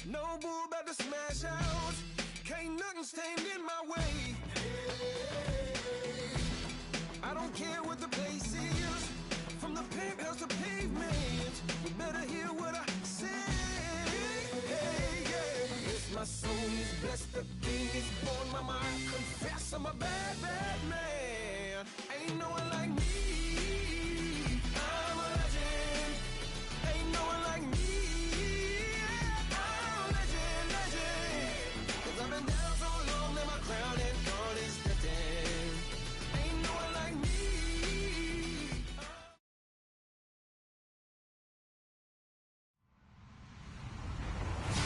No bull about to smash out. Can't nothing stand in my way. I don't care what the place is. From the penthouse to pavement, you better hear what I say. Hey, yeah. It's my soul is blessed, the king is born. My mind confess I'm a bad, bad man. Ain't no one like me. I'm a legend. Ain't no one like me. I'm a legend, legend. 'Cause I've been down so long that my crown and gone is threatened. Ain't no one like me.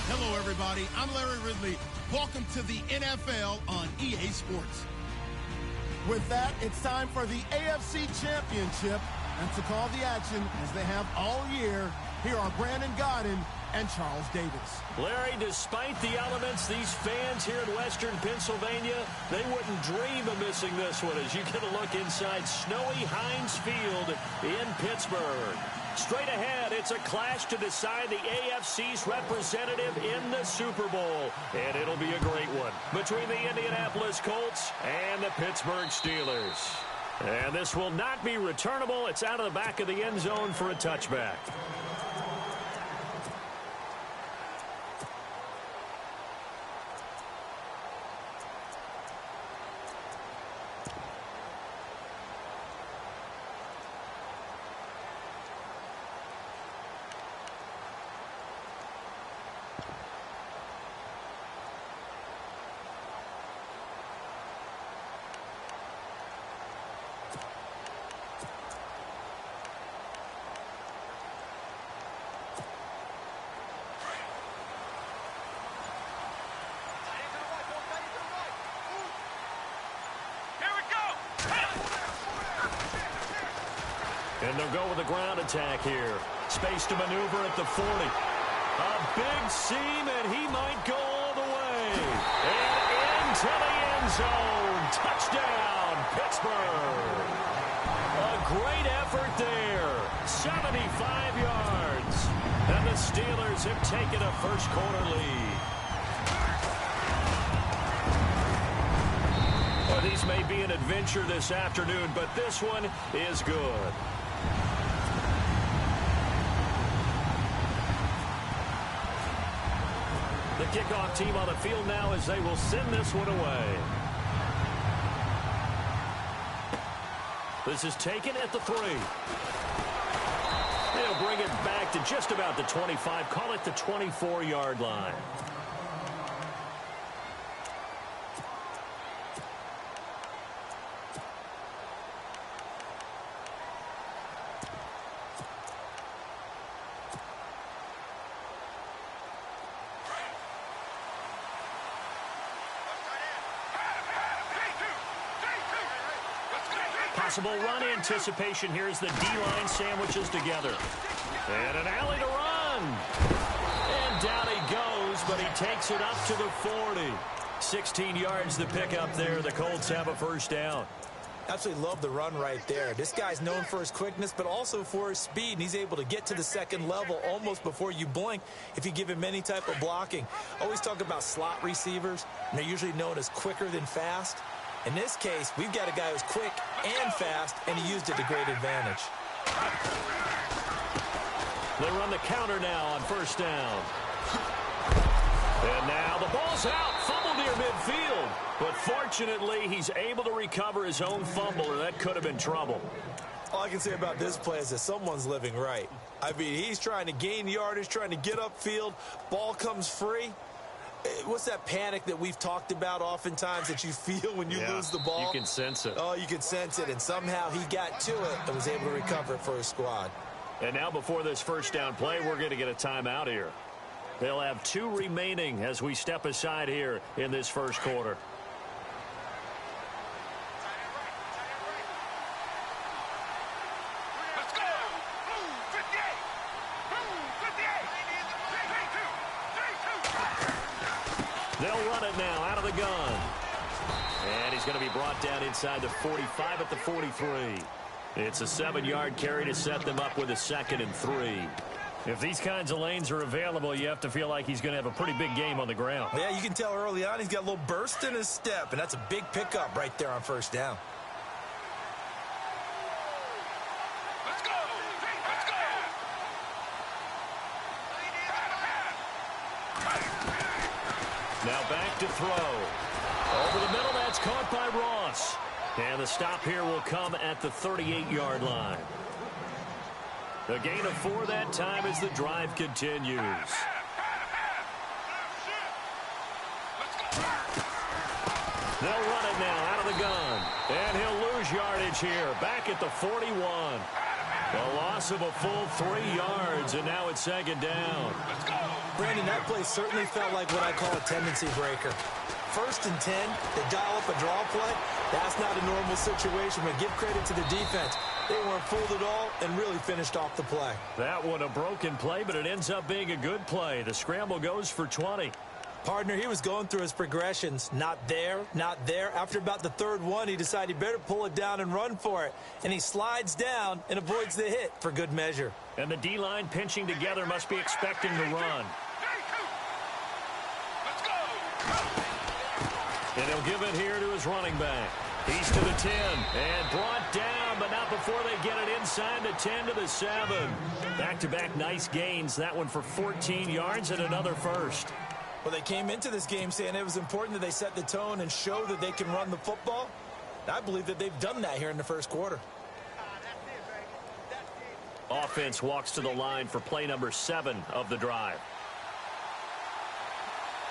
Hello, everybody. I'm Larry Ridley. Welcome to the NFL on EA Sports. With that, it's time for the AFC Championship. And to call the action, as they have all year, here are Brandon Godden and Charles Davis. Larry, despite the elements, these fans here in Western Pennsylvania, they wouldn't dream of missing this one as you get a look inside snowy Heinz Field in Pittsburgh. Straight ahead, it's a clash to decide the AFC's representative in the Super Bowl. And it'll be a great one between the Indianapolis Colts and the Pittsburgh Steelers. And this will not be returnable. It's out of the back of the end zone for a touchback. And they'll go with a ground attack here. Space to maneuver at the 40. A big seam, and he might go all the way. And into the end zone. Touchdown, Pittsburgh. A great effort there. 75 yards. And the Steelers have taken a first-quarter lead. Well, these may be an adventure this afternoon, but this one is good. The kickoff team on the field now as they will send this one away. This is taken at the 3. They'll bring it back to just about the 25. Call it the 24-yard line. Possible run anticipation here as the D-line sandwiches together. And an alley to run. And down he goes, but he takes it up to the 40. 16 yards the pickup there. The Colts have a first down. Absolutely love the run right there. This guy's known for his quickness, but also for his speed. And he's able to get to the second level almost before you blink if you give him any type of blocking. Always talk about slot receivers, and they're usually known as quicker than fast. In this case, we've got a guy who's quick and fast, and he used it to great advantage. They run the counter now on first down. And now the ball's out, fumble near midfield. But fortunately, he's able to recover his own fumble, or that could have been trouble. All I can say about this play is that someone's living right. I mean, he's trying to gain yardage, trying to get upfield. Ball comes free. What's that panic that we've talked about oftentimes that you feel when you lose the ball? You can sense it. Oh, you can sense it, and somehow he got to it and was able to recover it for his squad. And now before this first down play, we're going to get a timeout here. They'll have 2 remaining as we step aside here in this first quarter. They'll run it now out of the gun. And he's going to be brought down inside the 45 at the 43. It's a 7-yard carry to set them up with a 2nd and 3. If these kinds of lanes are available, you have to feel like he's going to have a pretty big game on the ground. Yeah, you can tell early on he's got a little burst in his step, and that's a big pickup right there on first down. Let's go! Let's go! Now back to throw. Over the middle, that's caught by Ross. And the stop here will come at the 38-yard line. The gain of 4 that time as the drive continues. They'll run it now out of the gun. And he'll lose yardage here. Back at the 41. A loss of a full 3 yards, and now it's second down. Brandon, that play certainly felt like what I call a tendency breaker. 1st and 10, they dial up a draw play. That's not a normal situation, but give credit to the defense. They weren't fooled at all and really finished off the play. That one a broken play, but it ends up being a good play. The scramble goes for 20. Partner, he was going through his progressions. Not there, not there. After about the 3rd one, he decided he better pull it down and run for it. And he slides down and avoids the hit for good measure. And the D-line pinching together must be expecting the run. And he'll give it here to his running back. He's to the 10 and brought down, but not before they get it inside the 10 to the 7. Back-to-back nice gains. That one for 14 yards and another first. Well, they came into this game saying it was important that they set the tone and show that they can run the football. I believe that they've done that here in the first quarter. Offense walks to the line for play number 7 of the drive.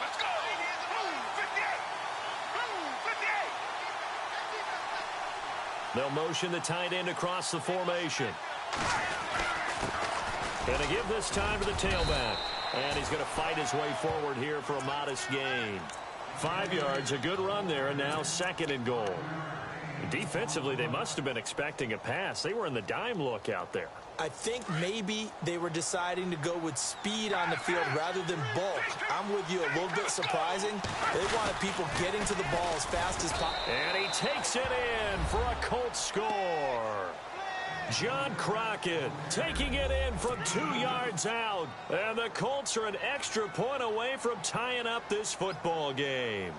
Let's go! 58! They'll motion the tight end across the formation. And they give this time to the tailback. And he's going to fight his way forward here for a modest gain. 5 yards, a good run there, and now 2nd and goal. Defensively, they must have been expecting a pass. They were in the dime look out there. I think maybe they were deciding to go with speed on the field rather than bulk. I'm with you, a little bit surprising. They wanted people getting to the ball as fast as possible. And he takes it in for a Colts score. John Crockett taking it in from 2 yards out. And the Colts are an extra point away from tying up this football game.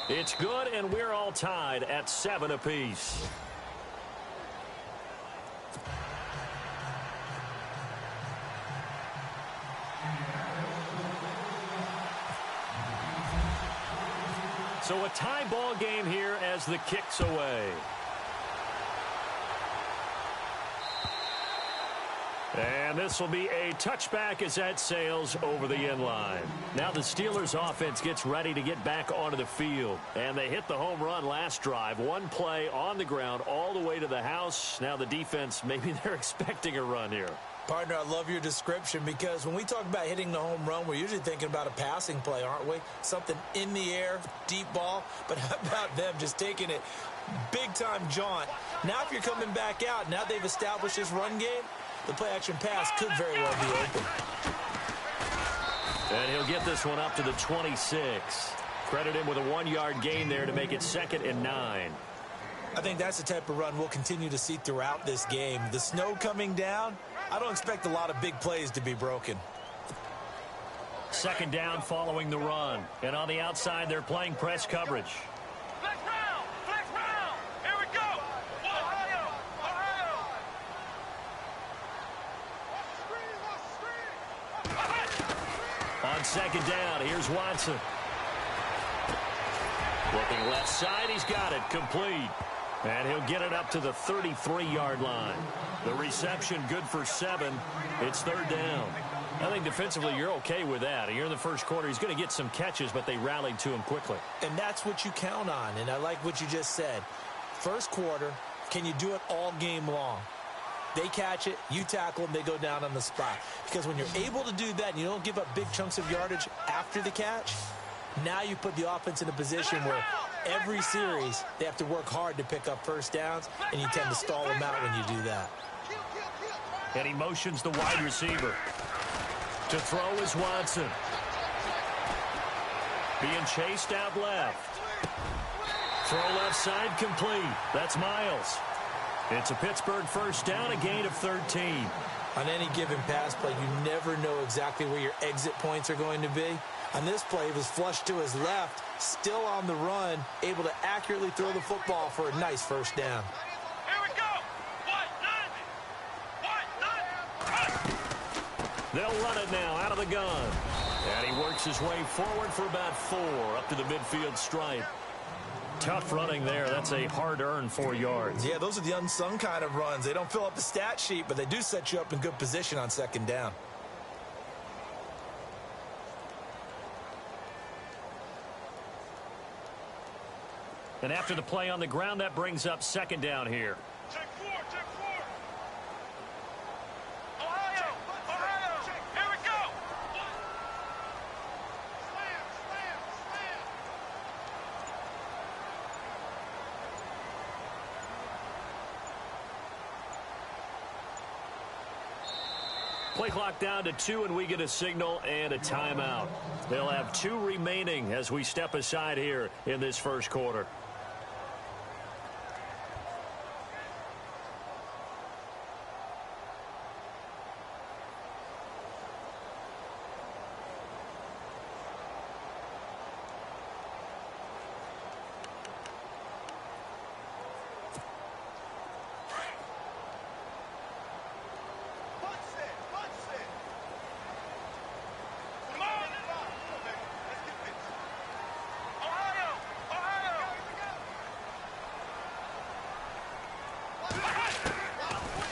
It's good, and we're all tied at 7 apiece. So a tie ball game here as the kick's away. And this will be a touchback as that sails over the end line. Now the Steelers offense gets ready to get back onto the field. And they hit the home run last drive. One play on the ground all the way to the house. Now the defense, maybe they're expecting a run here. Partner, I love your description because when we talk about hitting the home run, we're usually thinking about a passing play, aren't we? Something in the air, deep ball. But how about them just taking it big-time jaunt? Now if you're coming back out, now they've established this run game, the play-action pass could very well be open. And he'll get this one up to the 26. Credit him with a 1-yard gain there to make it 2nd and 9. I think that's the type of run we'll continue to see throughout this game. The snow coming down, I don't expect a lot of big plays to be broken. 2nd down following the run. And on the outside, they're playing press coverage. Flex round! Flex round! Here we go! Ohio! Ohio! On 2nd down, here's Watson. Looking left side, he's got it, complete. And he'll get it up to the 33-yard line. The reception good for 7. It's 3rd down. I think defensively you're okay with that. You're in the first quarter. He's going to get some catches, but they rallied to him quickly. And that's what you count on, and I like what you just said. First quarter, can you do it all game long? They catch it, you tackle them, they go down on the spot. Because when you're able to do that and you don't give up big chunks of yardage after the catch, now you put the offense in a position where every series they have to work hard to pick up first downs, and you tend to stall them out when you do that. And he motions the wide receiver. To throw is Watson. Being chased out left. Throw left side complete. That's Miles. It's a Pittsburgh first down, a gain of 13. On any given pass play, you never know exactly where your exit points are going to be. On this play, he was flushed to his left, still on the run, able to accurately throw the football for a nice first down. Here we go. They'll run it now out of the gun. And he works his way forward for about 4 up to the midfield stripe. Tough running there. That's a hard-earned 4 yards. Yeah, those are the unsung kind of runs. They don't fill up the stat sheet, but they do set you up in good position on second down. And after the play on the ground, that brings up second down here. Check 4. Ohio. Here we go. Slam. Play clock down to 2, and we get a signal and a timeout. They'll have 2 remaining as we step aside here in this first quarter.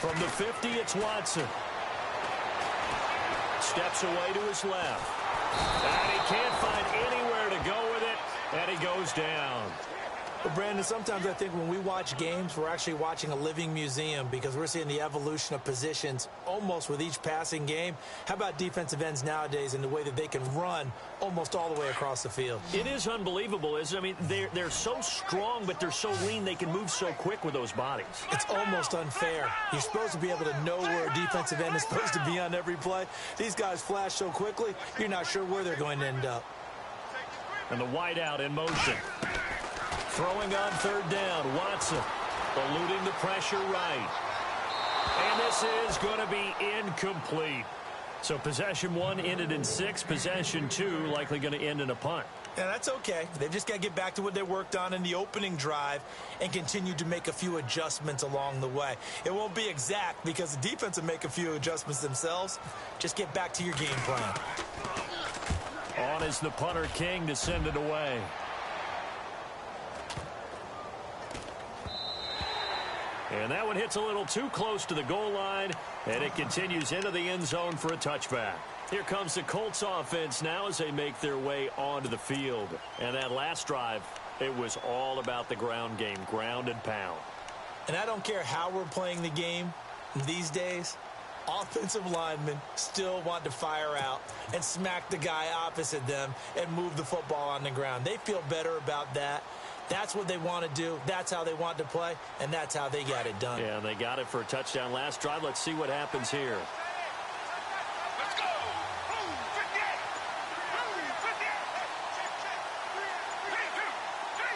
From the 50, it's Watson. Steps away to his left. And he can't find anywhere to go with it, and he goes down. But Brandon, sometimes I think when we watch games, we're actually watching a living museum because we're seeing the evolution of positions almost with each passing game. How about defensive ends nowadays and the way that they can run almost all the way across the field? It is unbelievable, isn't it? I mean, they're so strong, but they're so lean they can move so quick with those bodies. It's almost unfair. You're supposed to be able to know where a defensive end is supposed to be on every play. These guys flash so quickly, you're not sure where they're going to end up. And the wideout in motion. Throwing on third down, Watson eluding the pressure right. And this is going to be incomplete. So possession 1 ended in 6. Possession 2 likely going to end in a punt. Yeah, that's okay. They've just got to get back to what they worked on in the opening drive and continue to make a few adjustments along the way. It won't be exact because the defense will make a few adjustments themselves. Just get back to your game plan. On is the punter King to send it away. And that one hits a little too close to the goal line, and it continues into the end zone for a touchback. Here comes the Colts offense now as they make their way onto the field. And that last drive, it was all about the ground game, ground and pound. And I don't care how we're playing the game these days, offensive linemen still want to fire out and smack the guy opposite them and move the football on the ground. They feel better about that. That's what they want to do. That's how they want to play, and that's how they got it done. Yeah, and they got it for a touchdown last drive. Let's see what happens here. Let's go.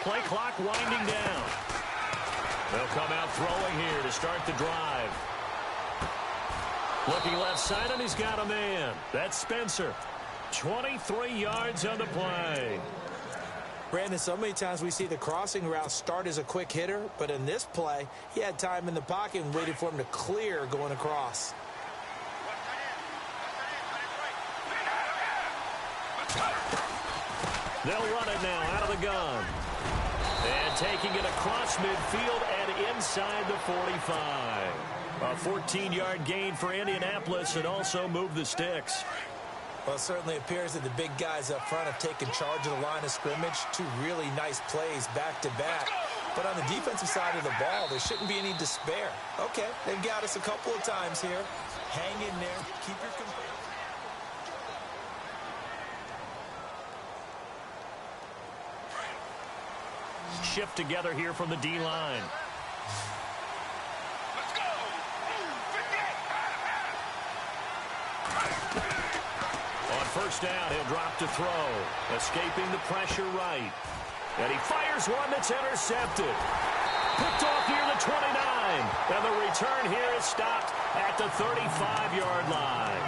Play clock winding down. They'll come out throwing here to start the drive. Looking left side, and he's got a man. That's Spencer. 23 yards on the play. Brandon, so many times we see the crossing route start as a quick hitter, but in this play, he had time in the pocket and waited for him to clear going across. They'll run it now out of the gun. And taking it across midfield and inside the 45. A 14-yard gain for Indianapolis and also move the sticks. Well, it certainly appears that the big guys up front have taken charge of the line of scrimmage. 2 really nice plays back-to-back. But on the defensive side of the ball, there shouldn't be any despair. Okay, they've got us a couple of times here. Hang in there. Keep your composure. Shift together here from the D-line. Let's go. On first down, he'll drop to throw. Escaping the pressure right. And he fires one that's intercepted. Picked off near the 29. And the return here is stopped at the 35-yard line.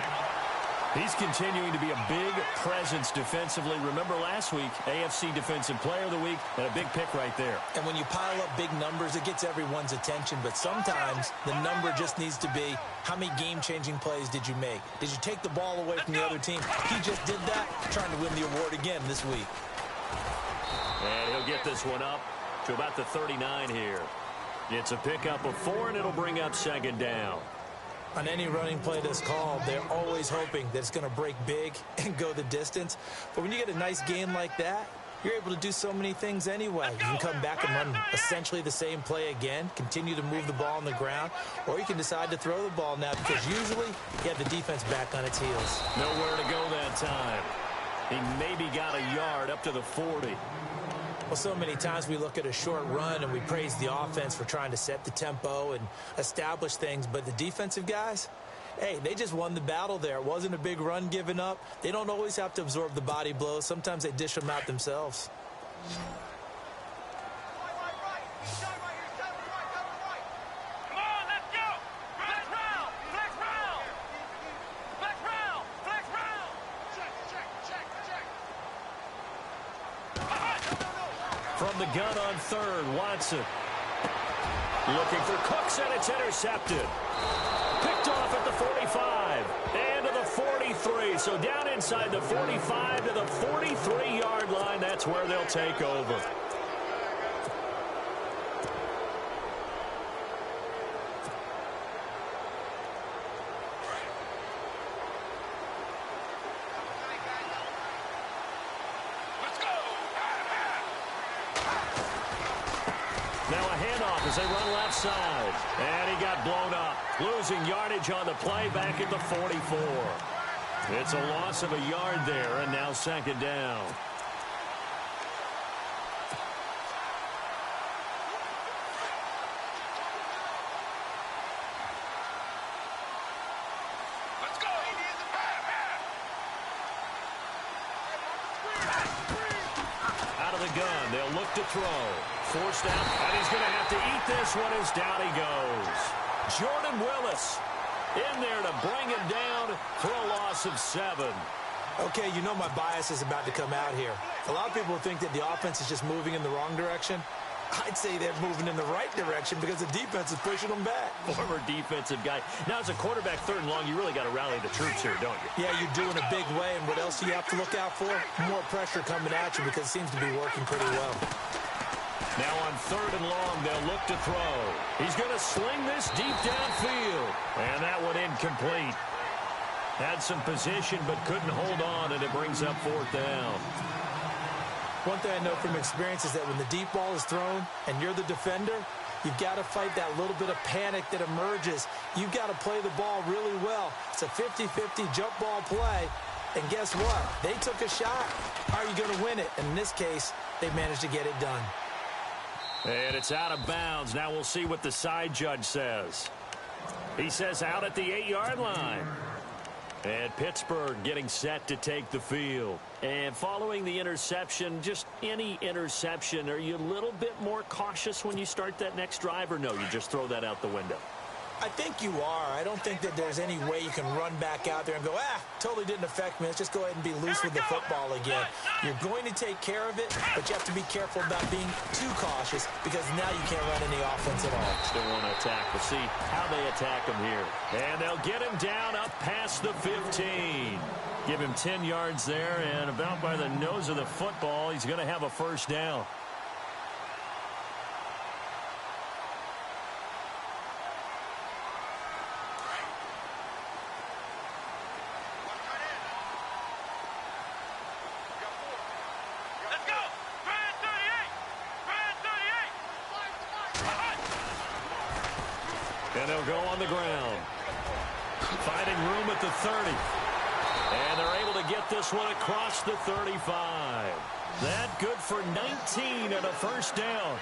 He's continuing to be a big presence defensively. Remember last week, AFC Defensive Player of the Week, and a big pick right there. And when you pile up big numbers, it gets everyone's attention. But sometimes the number just needs to be, how many game-changing plays did you make? Did you take the ball away from the other team? He just did that, trying to win the award again this week. And he'll get this one up to about the 39 here. It's a pickup of 4, and it'll bring up second down. On any running play that's called, they're always hoping that it's going to break big and go the distance. But when you get a nice gain like that, you're able to do so many things anyway. You can come back and run essentially the same play again, continue to move the ball on the ground, or you can decide to throw the ball now because usually you have the defense back on its heels. Nowhere to go that time. He maybe got a yard up to the 40. Well, so many times we look at a short run and we praise the offense for trying to set the tempo and establish things, but the defensive guys, hey, they just won the battle there. It wasn't a big run given up. They don't always have to absorb the body blows. Sometimes they dish them out themselves. Come on, let's go. Flex round. Flex round. Flex round. Flex round. Check. From the gun on third, Watson. Looking for Cooks, and it's intercepted. Picked off at the 45 and to the 43. So down inside the 45 to the 43-yard line. That's where they'll take over. Now a handoff as they run left side. And he got blown up. Losing yardage on the play back at the 44. It's a loss of a yard there, and now second down. Let's go. Out of the gun, they'll look to throw. Forced out, and he's going to have to eat this one as down he goes. Jordan Willis in there to bring him down for a loss of 7. Okay, you know my bias is about to come out here. A lot of people think that the offense is just moving in the wrong direction. I'd say they're moving in the right direction because the defense is pushing them back. Former defensive guy. Now, as a quarterback, third and long, you really got to rally the troops here, don't you? Yeah, you do in a big way, and what else do you have to look out for? More pressure coming at you because it seems to be working pretty well. Now on third and long, they'll look to throw. He's going to sling this deep downfield. And that one incomplete. Had some position but couldn't hold on, and it brings up fourth down. One thing I know from experience is that when the deep ball is thrown and you're the defender, you've got to fight that little bit of panic that emerges. You've got to play the ball really well. It's a 50-50 jump ball play. And guess what? They took a shot. How are you going to win it? And in this case, they managed to get it done. And it's out of bounds. Now we'll see what the side judge says. He says out at the 8-yard line. And Pittsburgh getting set to take the field. And following the interception, just any interception, are you a little bit more cautious when you start that next drive, or no, you just throw that out the window? I think you are. I don't think that there's any way you can run back out there and go, totally didn't affect me. Let's just go ahead and be loose with the football again. You're going to take care of it, but you have to be careful about being too cautious because now you can't run any offense at all. Still want to attack. We'll see how they attack him here. And they'll get him down up past the 15. Give him 10 yards there, and about by the nose of the football, he's going to have a first down. And they'll go on the ground. Finding room at the 30. And they're able to get this one across the 35. That good for 19 and a first down.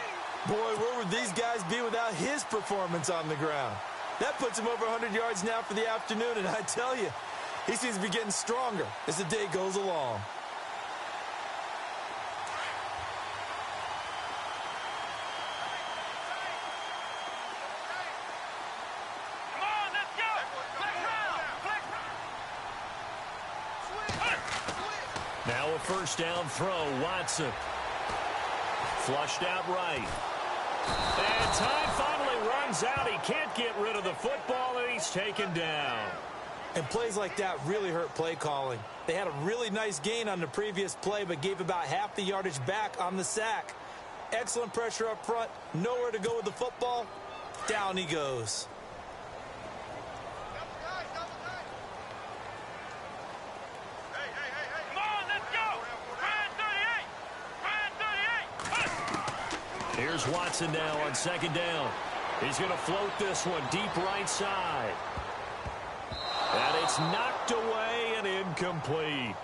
Boy, where would these guys be without his performance on the ground? That puts him over 100 yards now for the afternoon, and I tell you, he seems to be getting stronger as the day goes along. Now a first down throw. Watson. Flushed out right. And time finally runs out. He can't get rid of the football, and he's taken down. And plays like that really hurt play calling. They had a really nice gain on the previous play, but gave about half the yardage back on the sack. Excellent pressure up front. Nowhere to go with the football. Down he goes. Come on, let's go. Ryan 38. Here's Watson now on second down. He's going to float this one deep right side. And it's knocked away and incomplete.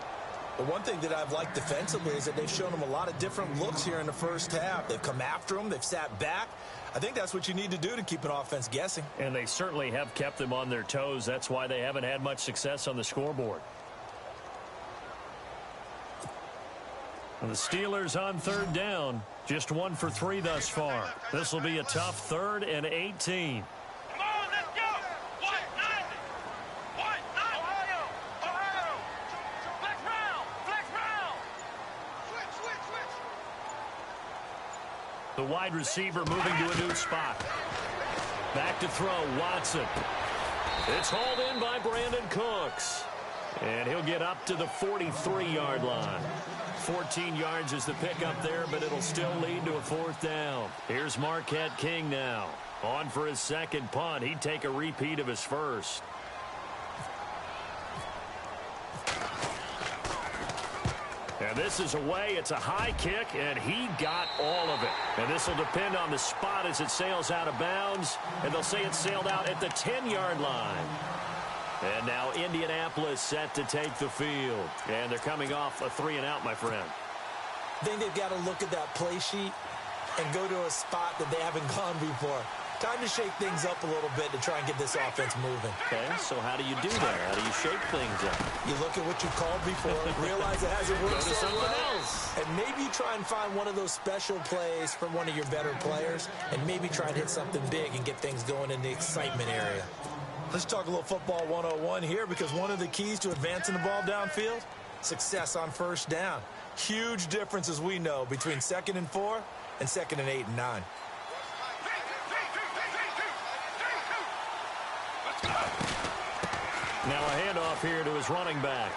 The one thing that I've liked defensively is that they've shown them a lot of different looks here in the first half. They've come after them. They've sat back. I think that's what you need to do to keep an offense guessing. And they certainly have kept them on their toes. That's why they haven't had much success on the scoreboard. And the Steelers on third down. Just 1 for 3 thus far. This will be a tough 3rd and 18. Come on, let's go. White 90. White 90. Ohio. Flex round. Flex round. Switch. The wide receiver moving to a new spot. Back to throw, Watson. It's hauled in by Brandon Cooks. And he'll get up to the 43-yard line. 14 yards is the pickup there, but it'll still lead to a 4th down. Here's Marquette King now. On for his second punt. He'd take a repeat of his first. And this is away. It's a high kick, and he got all of it. And this will depend on the spot as it sails out of bounds. And they'll say it sailed out at the 10-yard line. And now Indianapolis set to take the field. And they're coming off a 3-and-out, my friend. I think they've got to look at that play sheet and go to a spot that they haven't gone before. Time to shake things up a little bit to try and get this offense moving. Okay, so how do you do that? How do you shake things up? You look at what you called before, realize it hasn't worked Go to so something well, else. and maybe you try and find one of those special plays from one of your better players, and maybe try and hit something big and get things going in the excitement area. Let's talk a little football 101 here, because one of the keys to advancing the ball downfield, success on first down. Huge difference, as we know, between 2nd and 4 and 2nd and 8 and 9. Now a handoff here to his running back.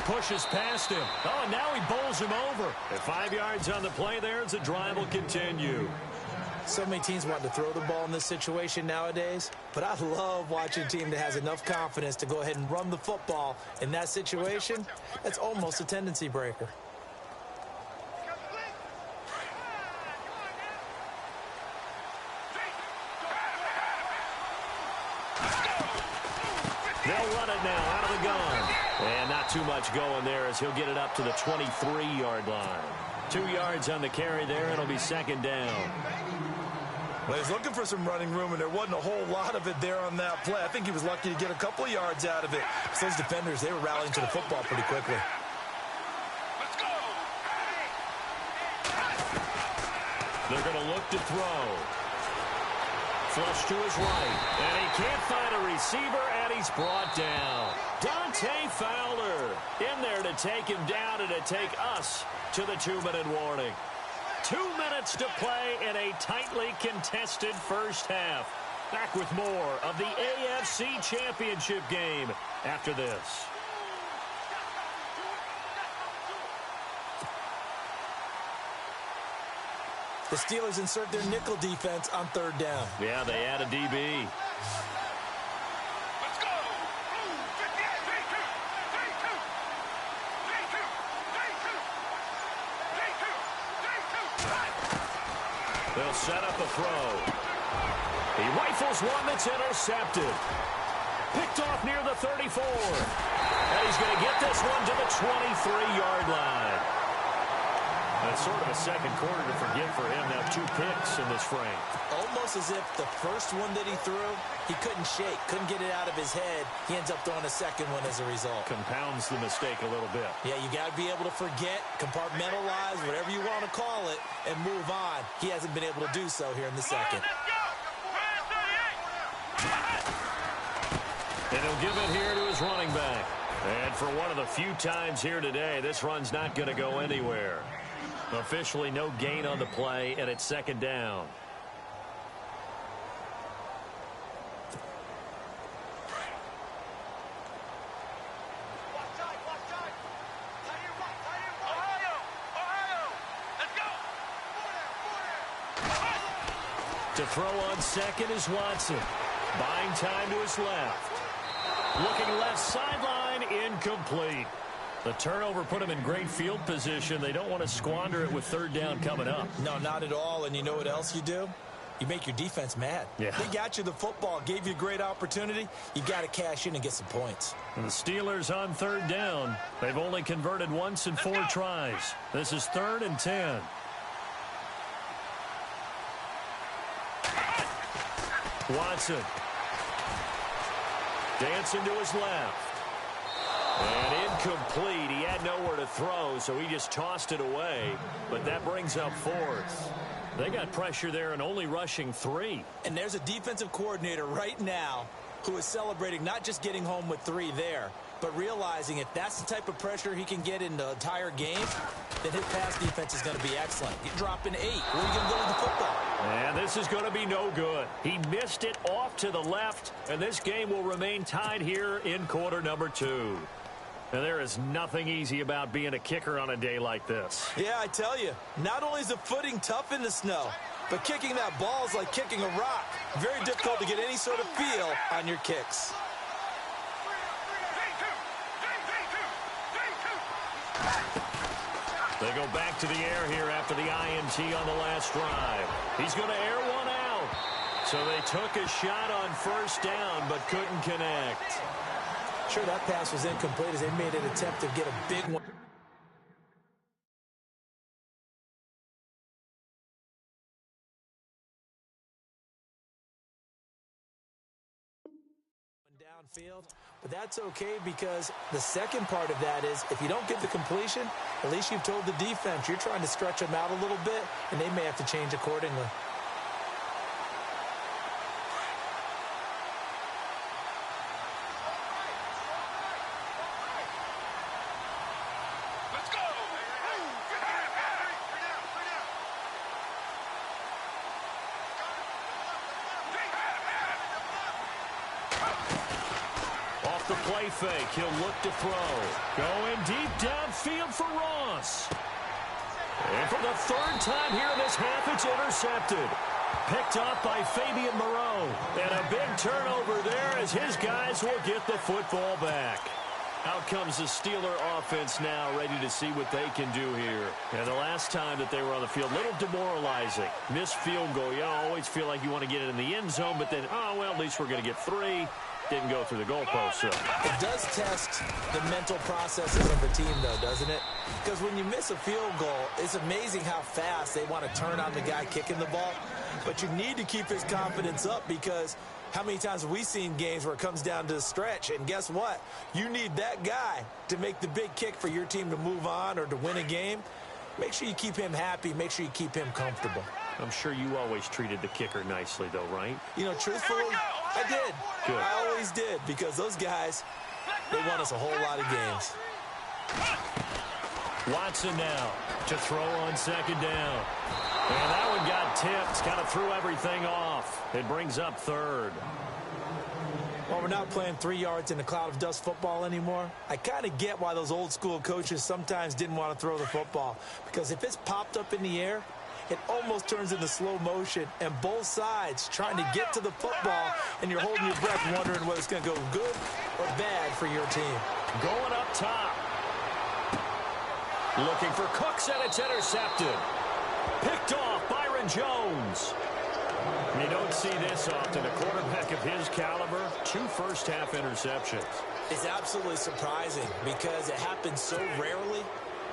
Pushes past him. Oh, and now he bowls him over. At 5 yards on the play there, as the drive will continue. So many teams want to throw the ball in this situation nowadays, but I love watching a team that has enough confidence to go ahead and run the football in that situation. That's almost a tendency breaker. They'll run it now out of the gun. And not too much going there as he'll get it up to the 23-yard line. 2 yards on the carry there. It'll be 2nd down. Well, he's looking for some running room, and there wasn't a whole lot of it there on that play. I think he was lucky to get a couple of yards out of it. So those defenders, they were rallying to the football pretty quickly. Let's go. They're going to look to throw. Flush to his right. And he can't find a receiver, and he's brought down. Dante Fowler in there to take him down and to take us to the 2-minute warning. 2 minutes to play in a tightly contested first half. Back with more of the AFC Championship game after this. The Steelers insert their nickel defense on 3rd down. Yeah, they add a DB. Let's go. 58, 32. They'll set up a throw. He rifles one that's intercepted. Picked off near the 34. And he's going to get this one to the 23-yard line. That's sort of a second quarter to forget for him. Now 2 picks in this frame. Almost as if the first one that he threw, he couldn't shake, couldn't get it out of his head. He ends up throwing a second one as a result. Compounds the mistake a little bit. Yeah, you got to be able to forget, compartmentalize, whatever you want to call it, and move on. He hasn't been able to do so here in the second. Let's go. Ryan 38. And he'll give it here to his running back. And for one of the few times here today, this run's not going to go anywhere. Officially no gain on the play, and it's second down. To throw on second is Watson. Buying time to his left. Looking left sideline, incomplete. The turnover put him in great field position. They don't want to squander it with third down coming up. No, not at all. And you know what else you do? You make your defense mad. Yeah. They got you the football, gave you a great opportunity. You got to cash in and get some points. And the Steelers on third down. They've only converted once in 4 tries. This is 3rd and 10. Watson. Dancing to his left. And incomplete. He had nowhere to throw, so he just tossed it away. But that brings up 4th. They got pressure there and only rushing 3. And there's a defensive coordinator right now who is celebrating not just getting home with 3 there, but realizing if that's the type of pressure he can get in the entire game, then his pass defense is going to be excellent. You're dropping 8. Where are you going to go with the football? And this is going to be no good. He missed it off to the left, and this game will remain tied here in quarter number 2. And there is nothing easy about being a kicker on a day like this. Yeah, I tell you, not only is the footing tough in the snow, but kicking that ball is like kicking a rock. Very difficult to get any sort of feel on your kicks. They go back to the air here after the INT on the last drive. He's going to air one out. So they took a shot on first down, but couldn't connect. Sure, that pass was incomplete as they made an attempt to get a big one. Downfield, but that's okay because the second part of that is if you don't get the completion, at least you've told the defense you're trying to stretch them out a little bit, and they may have to change accordingly. The play fake. He'll look to throw. Going deep downfield for Ross. And for the 3rd time here in this half, it's intercepted. Picked off by Fabian Moreau. And a big turnover there as his guys will get the football back. Out comes the Steeler offense now, ready to see what they can do here. And the last time that they were on the field, a little demoralizing. Missed field goal. You always feel like you want to get it in the end zone, but then, oh, well, at least we're going to get 3. Didn't go through the goalpost. So. It does test the mental processes of the team, though, doesn't it? Because when you miss a field goal, it's amazing how fast they want to turn on the guy kicking the ball. But you need to keep his confidence up because how many times have we seen games where it comes down to the stretch? And guess what? You need that guy to make the big kick for your team to move on or to win a game. Make sure you keep him happy. Make sure you keep him comfortable. I'm sure you always treated the kicker nicely, though, right? You know, truthfully, I did. Good. I always did because those guys, they won us a whole lot of games. Watson now to throw on second down. And that one got tipped. Kind of threw everything off. It brings up 3rd. Well, we're not playing 3 yards in a cloud of dust football anymore. I kind of get why those old school coaches sometimes didn't want to throw the football. Because if it's popped up in the air, it almost turns into slow motion, and both sides trying to get to the football, and you're holding your breath wondering whether it's going to go good or bad for your team. Going up top. Looking for Cooks, and it's intercepted. Picked off Byron Jones. And you don't see this often. A quarterback of his caliber, 2 first-half interceptions. It's absolutely surprising because it happens so rarely.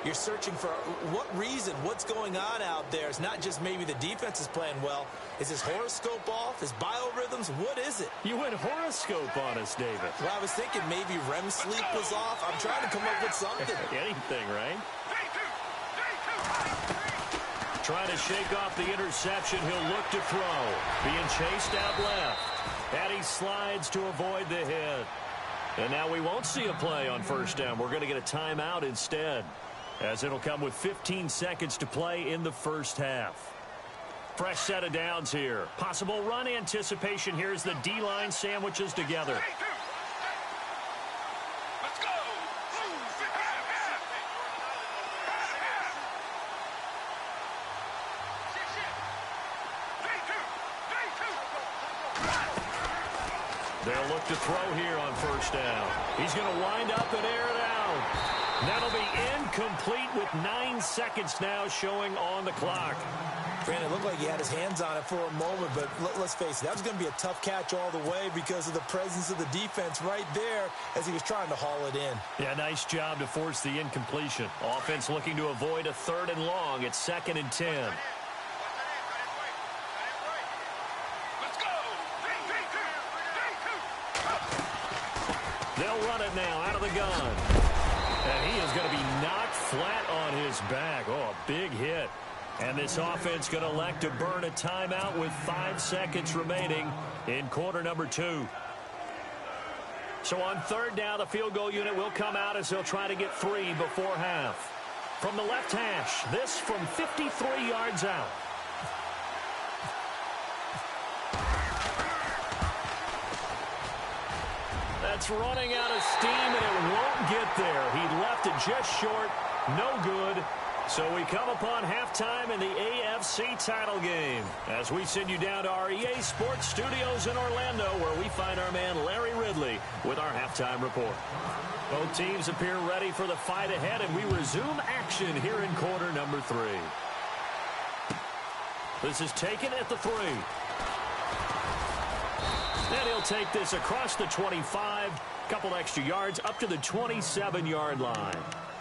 You're searching for what reason, what's going on out there. It's not just maybe the defense is playing well. Is his horoscope off? His biorhythms? What is it? You went horoscope on us, David. Well, I was thinking maybe REM sleep was off. I'm trying to come up with something. Anything, right? Trying to shake off the interception. He'll look to throw. Being chased out left. And he slides to avoid the hit. And now we won't see a play on first down. We're going to get a timeout instead, as it'll come with 15 seconds to play in the first half. Fresh set of downs here. Possible run anticipation here as the D-line sandwiches together. Let's go. They'll look to throw here on first down. He's going to wind up and air it out. That'll be incomplete with 9 seconds now showing on the clock. Brandon, it looked like he had his hands on it for a moment, but let's face it, that was going to be a tough catch all the way because of the presence of the defense right there as he was trying to haul it in. Yeah, nice job to force the incompletion. Offense looking to avoid a 3rd and long. It's 2nd and 10. Let's go. They'll run it now out of the gun. And he is going to be knocked flat on his back. Oh, a big hit. And this offense going to elect to burn a timeout with 5 seconds remaining in quarter number 2. So on 3rd down, the field goal unit will come out as they'll try to get 3 before half. From the left hash, this from 53 yards out. That's running out of steam, and it won't get there. He left it just short. No good. So we come upon halftime in the AFC title game as we send you down to our EA Sports Studios in Orlando, where we find our man Larry Ridley with our halftime report. Both teams appear ready for the fight ahead, and we resume action here in quarter number 3. This is taken at the 3. And he'll take this across the 25, couple extra yards up to the 27-yard line.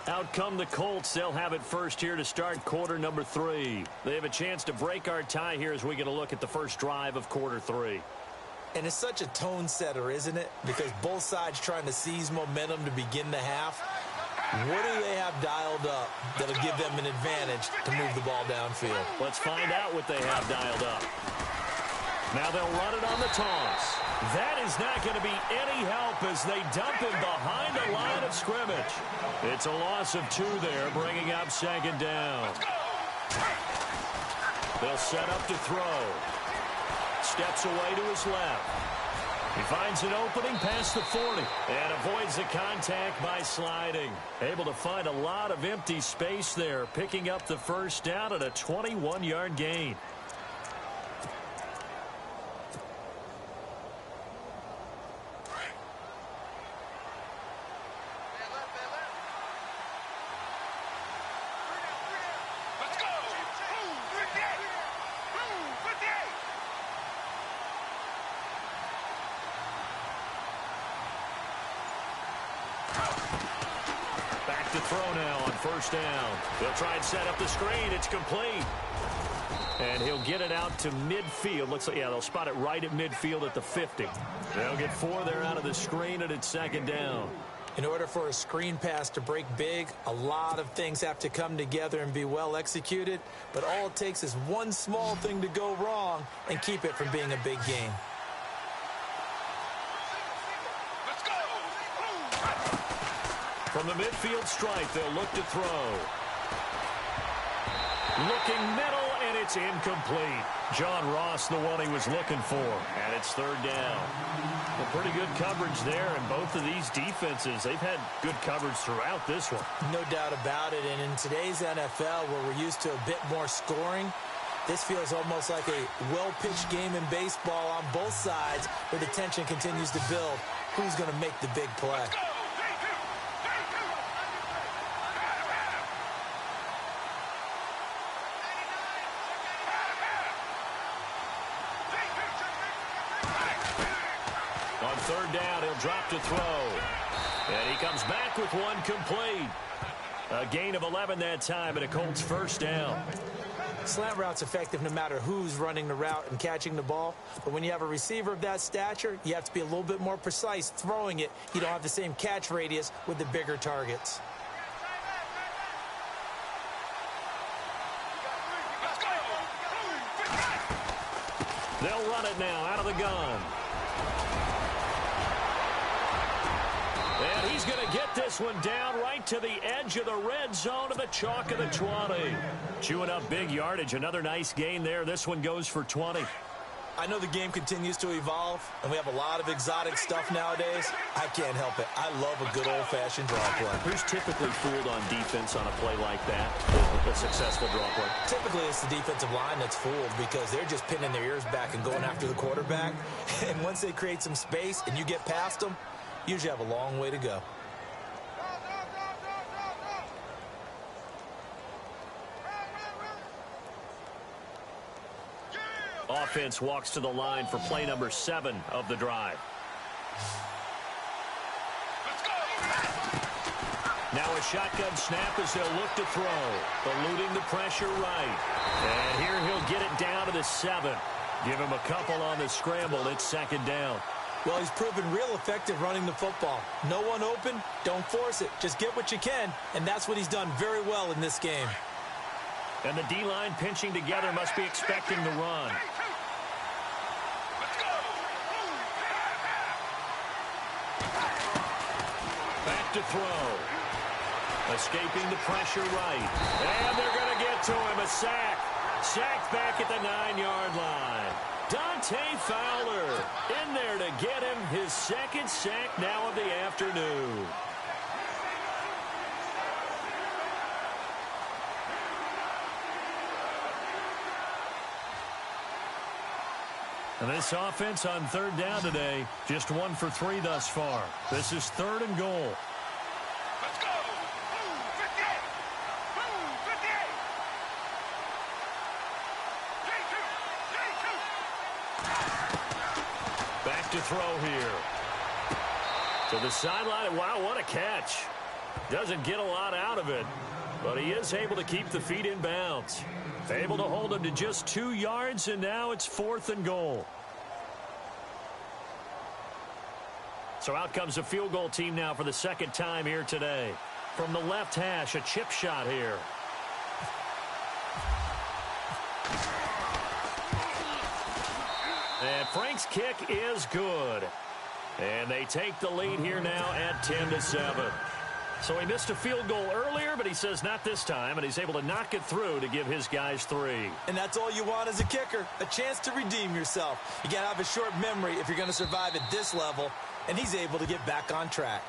Out come the Colts. They'll have it first here to start quarter number 3. They have a chance to break our tie here as we get a look at the first drive of quarter 3. And it's such a tone setter, isn't it? Because both sides trying to seize momentum to begin the half. What do they have dialed up that'll give them an advantage to move the ball downfield? Let's find out what they have dialed up. Now they'll run it on the toss. That is not going to be any help as they dump him behind the line of scrimmage. It's a loss of 2 there, bringing up 2nd down. They'll set up to throw. Steps away to his left. He finds an opening past the 40 and avoids the contact by sliding. Able to find a lot of empty space there, picking up the first down at a 21-yard gain. Back to throw now on first down. They'll try and set up the screen. It's complete. And he'll get it out to midfield. Looks like, yeah, they'll spot it right at midfield at the 50. They'll get 4 there out of the screen, and it's 2nd down. In order for a screen pass to break big, a lot of things have to come together and be well executed. But all it takes is one small thing to go wrong and keep it from being a big gain. From the midfield stripe, they'll look to throw. Looking middle, and it's incomplete. John Ross, the one he was looking for, and it's 3rd down. Well, pretty good coverage there, and both of these defenses, they've had good coverage throughout this one. No doubt about it, and in today's NFL, where we're used to a bit more scoring, this feels almost like a well-pitched game in baseball on both sides, where the tension continues to build. Who's going to make the big play? On 3rd down, he'll drop to throw. And he comes back with one complete. A gain of 11 that time, and a Colts first down. Slant route's effective no matter who's running the route and catching the ball. But when you have a receiver of that stature, you have to be a little bit more precise throwing it. You don't have the same catch radius with the bigger targets. They'll run it now out of the gun. He's going to get this one down right to the edge of the red zone to the chalk of the 20. Chewing up big yardage. Another nice gain there. This one goes for 20. I know the game continues to evolve, and we have a lot of exotic stuff nowadays. I can't help it. I love a good old-fashioned draw play. Who's typically fooled on defense on a play like that, a successful draw play? Typically, it's the defensive line that's fooled because they're just pinning their ears back and going after the quarterback. And once they create some space and you get past them, you usually have a long way to go. Offense walks to the line for play number 7 of the drive. Now a shotgun snap as they'll look to throw. Eluding the pressure right. And here he'll get it down to the 7. Give him a couple on the scramble. It's second down. Well, he's proven real effective running the football. No one open, don't force it. Just get what you can, and that's what he's done very well in this game. And the D-line pinching together must be expecting the run. Back to throw. Escaping the pressure right. And they're going to get to him. A sack. Sacked back at the 9-yard line. Dante Fowler in there to get him his second sack now of the afternoon. And this offense on third down today, just 1 for 3 thus far. This is 3rd and goal. Let's go. Move, 58. Move, 58. J2. Back to throw here. To the sideline. Wow, what a catch. Doesn't get a lot out of it, but he is able to keep the feet in bounds. Able to hold him to just 2 yards, and now it's 4th and goal. So out comes a field goal team now for the second time here today. From the left hash, a chip shot here. And Frank's kick is good. And they take the lead here now at 10-7. So he missed a field goal earlier, but he says not this time, and he's able to knock it through to give his guys 3. And that's all you want as a kicker, a chance to redeem yourself. You got to have a short memory if you're going to survive at this level, and he's able to get back on track.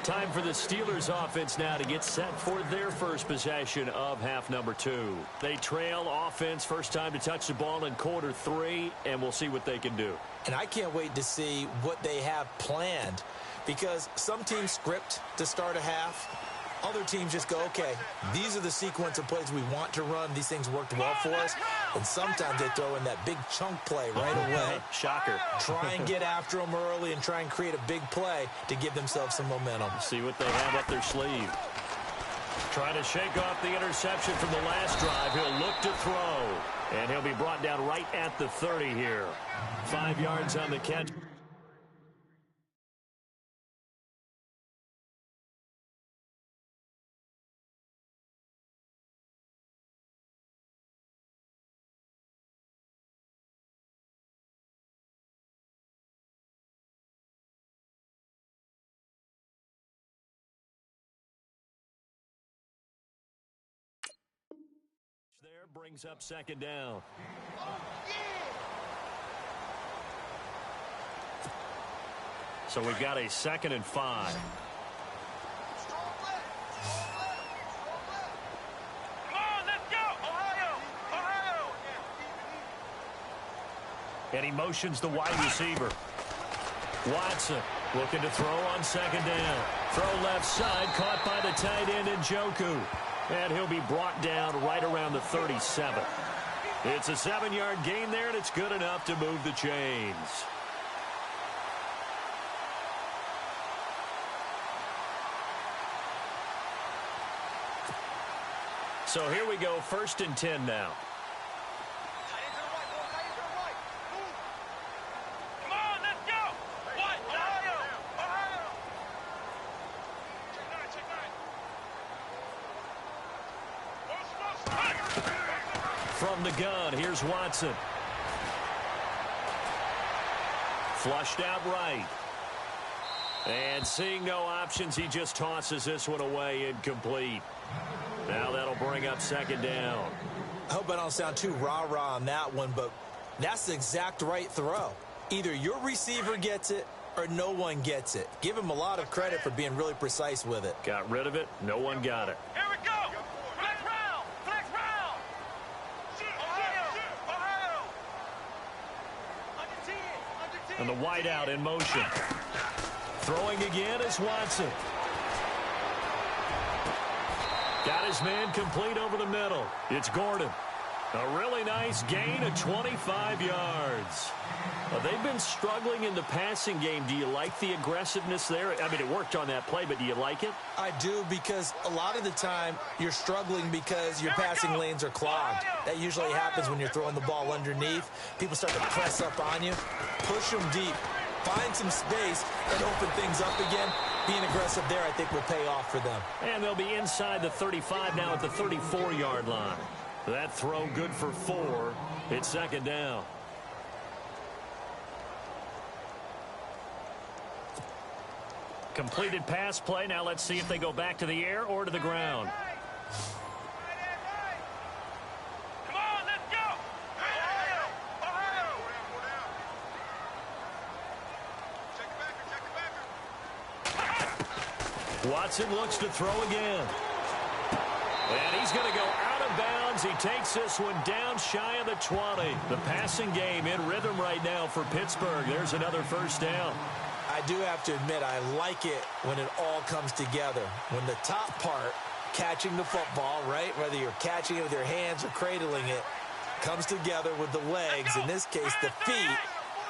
Time for the Steelers offense now to get set for their first possession of half number 2. They trail offense, first time to touch the ball in quarter 3, and we'll see what they can do. And I can't wait to see what they have planned, because some teams script to start a half. Other teams just go, okay, these are the sequence of plays we want to run. These things worked well for us. And sometimes they throw in that big chunk play right away. Shocker. Try and get after them early and try and create a big play to give themselves some momentum. See what they have up their sleeve. Trying to shake off the interception from the last drive. He'll look to throw. And he'll be brought down right at the 30 here. 5 yards on the catch. There brings up second down. So we've got a 2nd and 5. Come on, let's go. Ohio. Ohio. And he motions the wide receiver. Watson looking to throw on second down. Throw left side, caught by the tight end Njoku. And he'll be brought down right around the 37. It's a 7-yard gain there, and it's good enough to move the chains. So here we go, 1st and 10 now. Come on, let's go. What? Ohio. Ohio. From the gun, here's Watson. Flushed out right. And seeing no options, he just tosses this one away, incomplete. Now that'll bring up second down. I hope I don't sound too rah-rah on that one, but that's the exact right throw. Either your receiver gets it or no one gets it. Give him a lot of credit for being really precise with it. Got rid of it. No one got it. Here we go. Flex round. Flex round. Ohio. Ohio. And the wideout in motion. Throwing again is Watson. Got his man complete over the middle. It's Gordon. A really nice gain of 25 yards. They've been struggling in the passing game. Do you like the aggressiveness there? I mean, it worked on that play, but do you like it? I do, because a lot of the time you're struggling because your passing lanes are clogged. That usually happens when you're throwing the ball underneath. People start to press up on you. Push them deep. Find some space and open things up again. Being aggressive there, I think, will pay off for them. And they'll be inside the 35 now at the 34-yard line. That throw good for 4. It's second down. Completed pass play. Now let's see if they go back to the air or to the ground. Come on, let's go. Ohio. Ohio. Watson looks to throw again. And he's going to go out of bounds. He takes this one down shy of the 20. The passing game in rhythm right now for Pittsburgh. There's another first down. I do have to admit, I like it when it all comes together. When the top part, catching the football, right, whether you're catching it with your hands or cradling it, comes together with the legs, in this case the feet,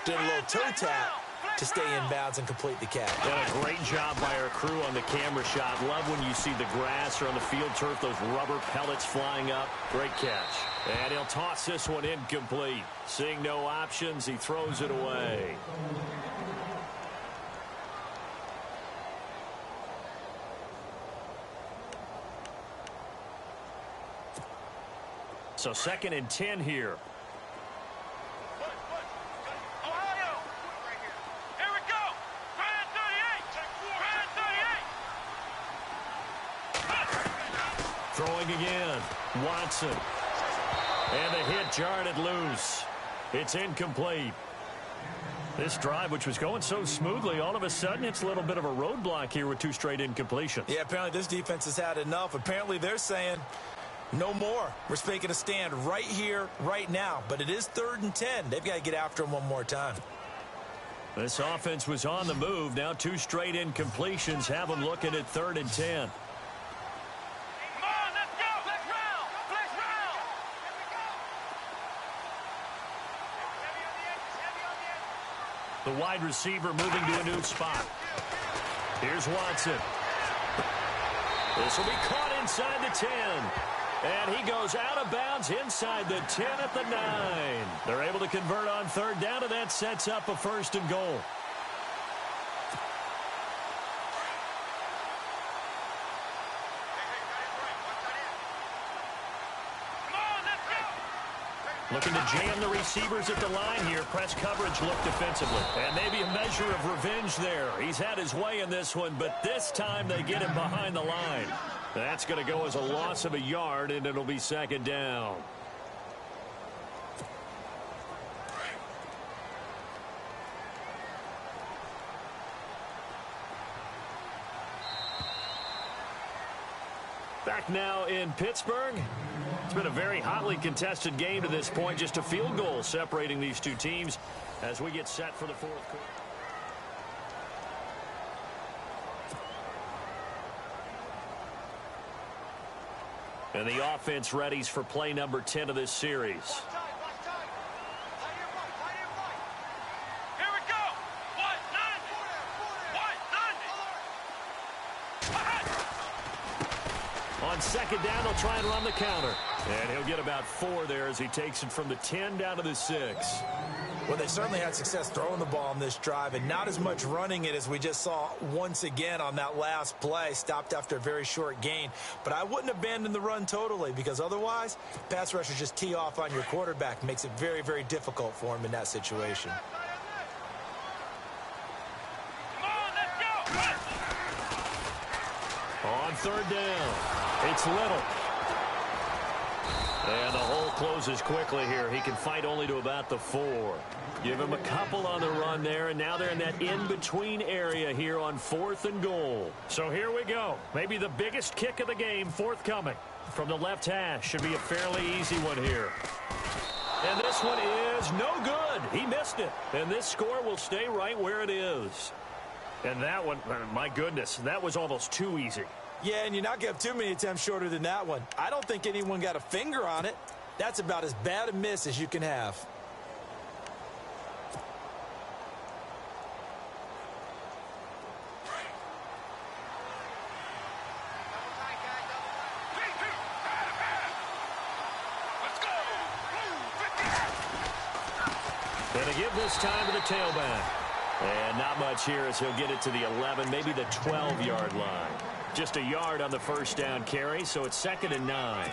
did a little toe tap to stay in bounds and complete the catch. And a great job by our crew on the camera shot. Love when you see the grass or on the field turf, those rubber pellets flying up. Great catch. And he'll toss this one incomplete. Seeing no options, he throws it away. So 2nd and 10 here. Ohio. Here we go. Right at 38. Right at 38. Throwing again. Watson. And the hit jarred it loose. It's incomplete. This drive, which was going so smoothly, all of a sudden it's a little bit of a roadblock here with 2 straight incompletions. Yeah, apparently this defense has had enough. Apparently they're saying, no more. We're making a stand right here, right now. But it is 3rd and 10. They've got to get after him one more time. This offense was on the move. Now 2 straight incompletions have them looking at 3rd and 10. Come on, let's go. Flex round. Flex round. Here we go. The wide receiver moving to a new spot. Here's Watson. This will be caught inside the 10. And he goes out of bounds inside the 10 at the 9. They're able to convert on 3rd down, and that sets up a 1st and goal. Looking to jam the receivers at the line here. Press coverage look defensively. And maybe a measure of revenge there. He's had his way in this one, but this time they get him behind the line. That's going to go as a loss of a yard, and it'll be 2nd down. Back now in Pittsburgh. It's been a very hotly contested game to this point. Just a field goal separating these 2 teams as we get set for the 4th quarter. And the offense readies for play number 10 of this series. Here we go. 190. On 2nd down, they'll try and run the counter. And he'll get about 4 there as he takes it from the 10 down to the 6. Well, they certainly had success throwing the ball on this drive, and not as much running it as we just saw once again on that last play. Stopped after a very short gain. But I wouldn't abandon the run totally, because otherwise, pass rushers just tee off on your quarterback. Makes it very, very difficult for him in that situation. Come on, let's go. On third down, it's Little. And the hole closes quickly here. He can fight only to about the 4. Give him a couple on the run there, and now they're in that in-between area here on 4th and goal. So here we go. Maybe the biggest kick of the game forthcoming. From the left hash, should be a fairly easy one here. And this one is no good. He missed it. And this score will stay right where it is. And that one, my goodness, that was almost too easy. Yeah, and you're not going to have too many attempts shorter than that one. I don't think anyone got a finger on it. That's about as bad a miss as you can have. And to give this time to the tailback. And not much here as he'll get it to the 11, maybe the 12-yard line. Just a yard on the first down carry, so it's 2nd and 9.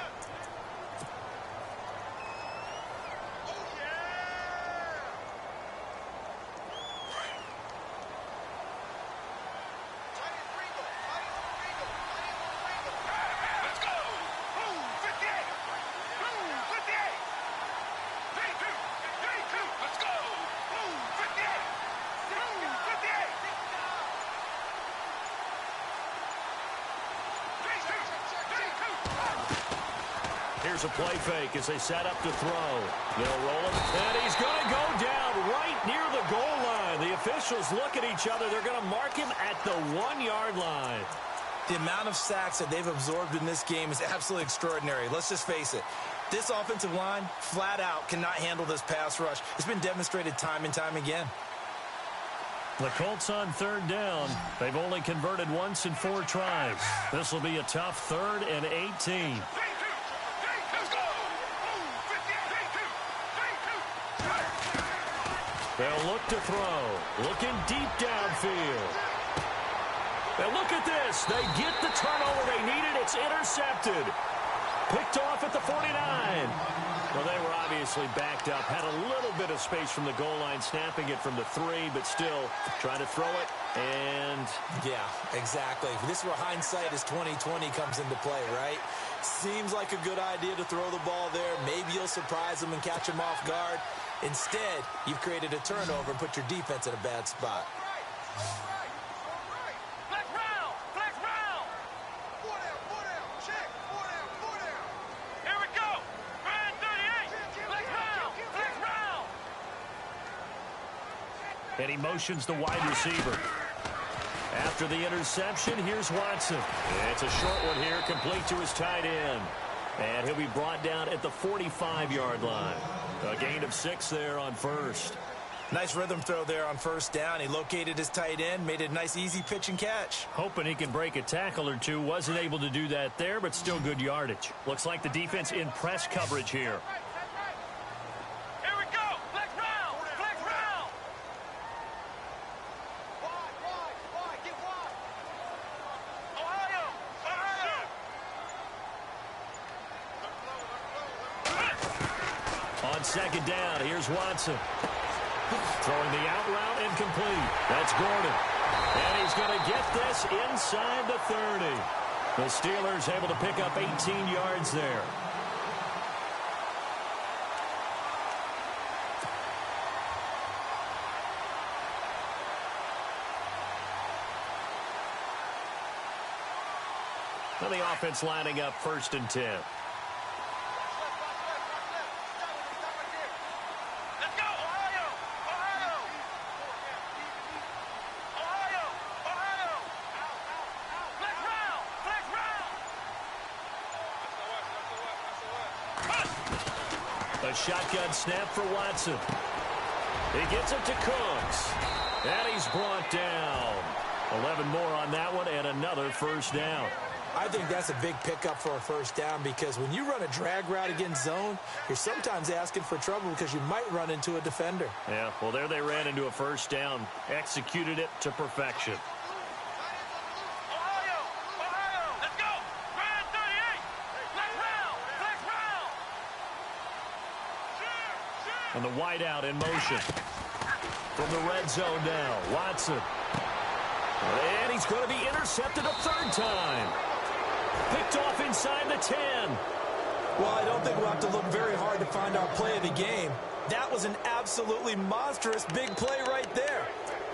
Here's a play fake as they set up to throw. They'll roll him, and he's going to go down right near the goal line. The officials look at each other. They're going to mark him at the 1-yard line. The amount of sacks that they've absorbed in this game is absolutely extraordinary. Let's just face it. This offensive line, flat out, cannot handle this pass rush. It's been demonstrated time and time again. The Colts on 3rd down. They've only converted once in 4 tries. This will be a tough 3rd and 18. They'll look to throw. Looking deep downfield. And look at this. They get the turnover they needed. It's intercepted. Picked off at the 49. Well, they were obviously backed up. Had a little bit of space from the goal line, snapping it from the 3, but still trying to throw it. And yeah, exactly. This is where hindsight is 20/20 comes into play, right? Seems like a good idea to throw the ball there. Maybe you'll surprise them and catch them off guard. Instead, you've created a turnover and put your defense in a bad spot. Flex round! Flex round! 4 down, check, 4 down. Here we go! Grand 38! Flex round! Flex round! And he motions the wide receiver. After the interception, here's Watson. It's a short one here, complete to his tight end. And he'll be brought down at the 45-yard line. A gain of 6 there on first. Nice rhythm throw there on first down. He located his tight end, made it a nice, easy pitch and catch. Hoping he can break a tackle or two. Wasn't able to do that there, but still good yardage. Looks like the defense in press coverage here. Here we go! Flex round! Flex round! Wide, get wide! Ohio! On 2nd down, here's Watson. Throwing the out route incomplete. That's Gordon. And he's going to get this inside the 30. The Steelers able to pick up 18 yards there. And the offense lining up 1st and 10. A shotgun snap for Watson. He gets it to Cooks. And he's brought down. 11 more on that one and another first down. I think that's a big pickup for a first down because when you run a drag route against zone, you're sometimes asking for trouble because you might run into a defender. Yeah, well, there they ran into a first down. Executed it to perfection. Let's go! Grand 38! Flex round! Flex round! And the wideout in motion. From the red zone now, Watson. And he's going to be intercepted a third time. Picked off inside the 10. Well, I don't think we'll have to look very hard to find our play of the game. That was an absolutely monstrous big play right there.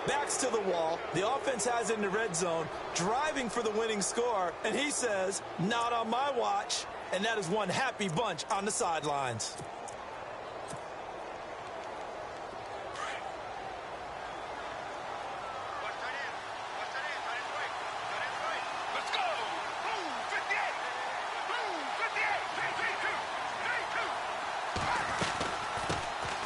Backs to the wall. The offense has it in the red zone, driving for the winning score. And he says, not on my watch. And that is one happy bunch on the sidelines. Let's go! Blue 58! Blue 58!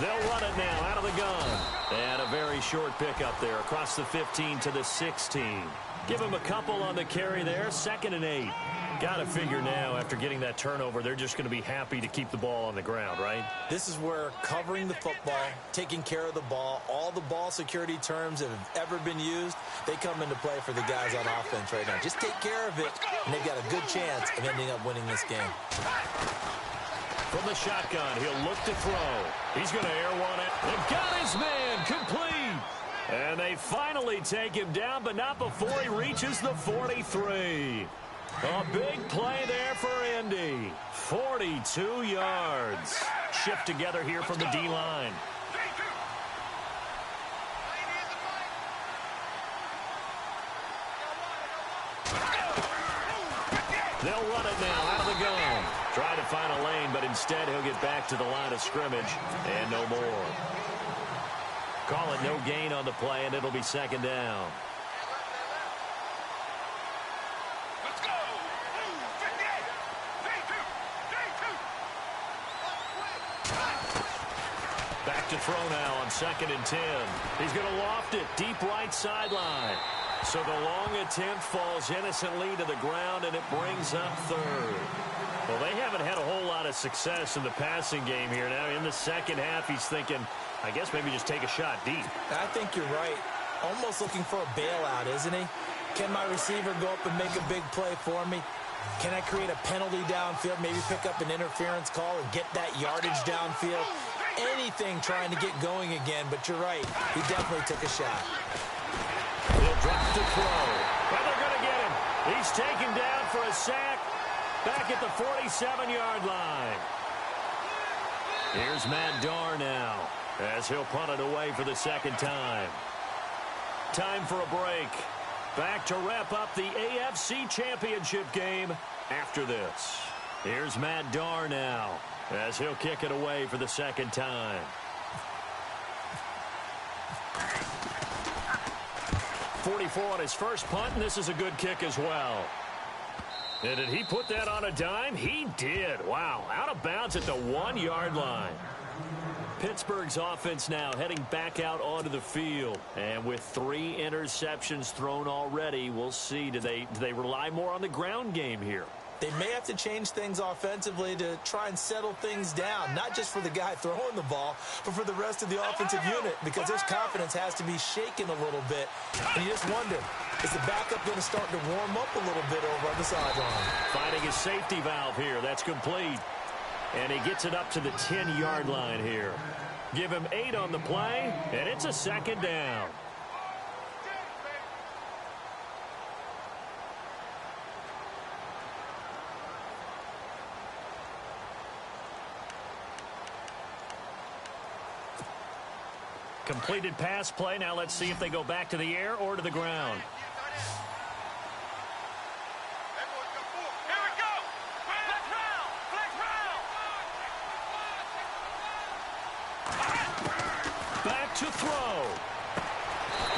They'll run it now out of the gun. And a very short pickup there across the 15 to the 16. Give him a couple on the carry there. 2nd and 8. Got to figure now, after getting that turnover, they're just going to be happy to keep the ball on the ground, right? This is where covering the football, taking care of the ball, all the ball security terms that have ever been used, they come into play for the guys on offense right now. Just take care of it, and they've got a good chance of ending up winning this game. From the shotgun, he'll look to throw. He's going to air one it. They've got his man complete. And they finally take him down, but not before he reaches the 43. A big play there for Indy. 42 yards. Shift together here from the D-line. They'll run it now out of the gun. Try to find a lane, but instead he'll get back to the line of scrimmage and no more. Call it no gain on the play, and it'll be 2nd down. Let's go! Blue 58! Back to throw now on 2nd and 10. He's going to loft it deep right sideline. So the long attempt falls innocently to the ground, and it brings up 3rd. Well, they haven't had a whole lot of success in the passing game here. Now in the second half, he's thinking, I guess maybe just take a shot deep. I think you're right. Almost looking for a bailout, isn't he? Can my receiver go up and make a big play for me? Can I create a penalty downfield, maybe pick up an interference call and get that yardage downfield? Anything trying to get going again, but you're right. He definitely took a shot. He'll drop to throw. Well, they're going to get him. He's taken down for a sack back at the 47-yard line. Here's Matt Darr now as he'll punt it away for the 2nd time. Time for a break. Back to wrap up the AFC Championship game after this. Here's Matt Darr now as he'll kick it away for the 2nd time. 44 on his first punt, and this is a good kick as well. And did he put that on a dime? He did. Wow, out of bounds at the 1-yard line. Pittsburgh's offense now heading back out onto the field. And with 3 interceptions thrown already, we'll see. Do they rely more on the ground game here? They may have to change things offensively to try and settle things down, not just for the guy throwing the ball, but for the rest of the offensive unit, because his confidence has to be shaken a little bit. And you just wonder, is the backup going to start to warm up a little bit over on the sideline? Finding his safety valve here. That's complete. And he gets it up to the 10-yard line here. Give him 8 on the play, and it's a 2nd down. Completed pass play. Now let's see if they go back to the air or to the ground. Here we go! Flex round! Flex round! Back to throw.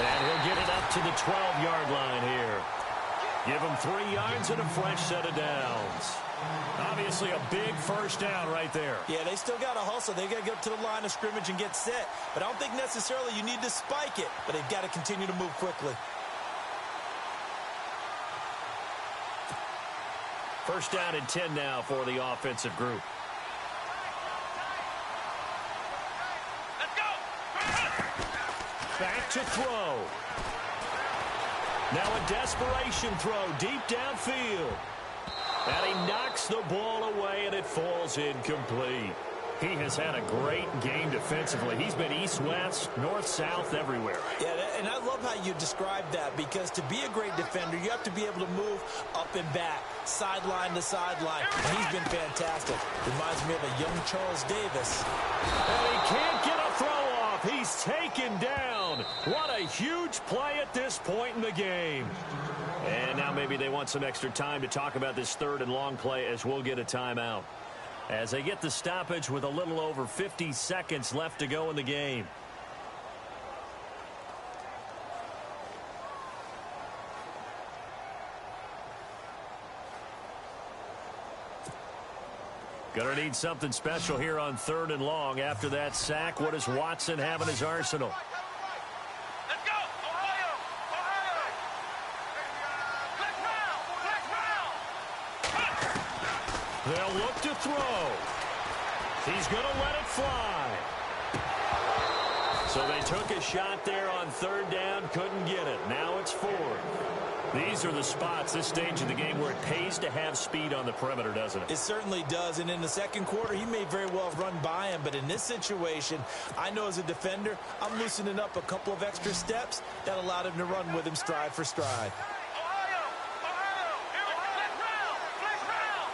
And he'll get it up to the 12-yard line here. Give him 3 yards and a fresh set of downs. Obviously a big first down right there. Yeah, they still got to hustle. They got to get up to the line of scrimmage and get set. But I don't think necessarily you need to spike it, but they've got to continue to move quickly. First down and 10 now for the offensive group. Let's go! Back to throw. Now a desperation throw deep downfield. And he knocks the ball away, and it falls incomplete. He has had a great game defensively. He's been east-west, north-south, everywhere. Yeah, and I love how you described that, because to be a great defender, you have to be able to move up and back, sideline to sideline. And he's been fantastic. Reminds me of a young Charles Davis. And he can't get a throw off. He's taken down. What a huge play at this point in the game. And now maybe they want some extra time to talk about this third and long play, as we'll get a timeout, as they get the stoppage with a little over 50 seconds left to go in the game. Gonna need something special here on third and long. After that sack, what does Watson have in his arsenal? Let's go! Ohio! Ohio! Flex round! They'll look to throw. He's going to let it fly. So they took a shot there on third down, couldn't get it. Now it's fourth. These are the spots, this stage of the game, where it pays to have speed on the perimeter, doesn't it? It certainly does, and in the second quarter, he may very well have run by him, but in this situation, I know as a defender, I'm loosening up a couple of extra steps that allowed him to run with him stride for stride. Ohio! Ohio! Here we go! Flex round!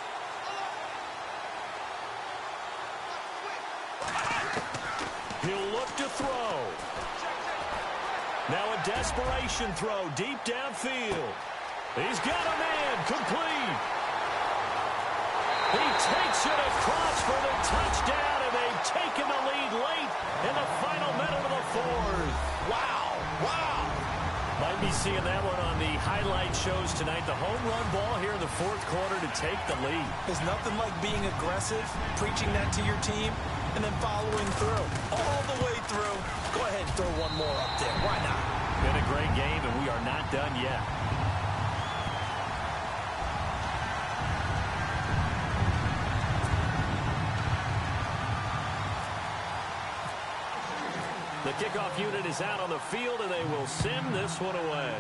Flex round! He'll look to throw. Now a desperation throw deep downfield. He's got a man, complete. He takes it across for the touchdown, and they've taken the lead late in the final minute of the fourth. Wow, wow. Might be seeing that one on the highlight shows tonight. The home run ball here in the fourth quarter to take the lead. There's nothing like being aggressive, preaching that to your team, and then following through, all the way through. Go ahead and throw one more up there. Why not? Been a great game, and we are not done yet. The kickoff unit is out on the field, and they will send this one away.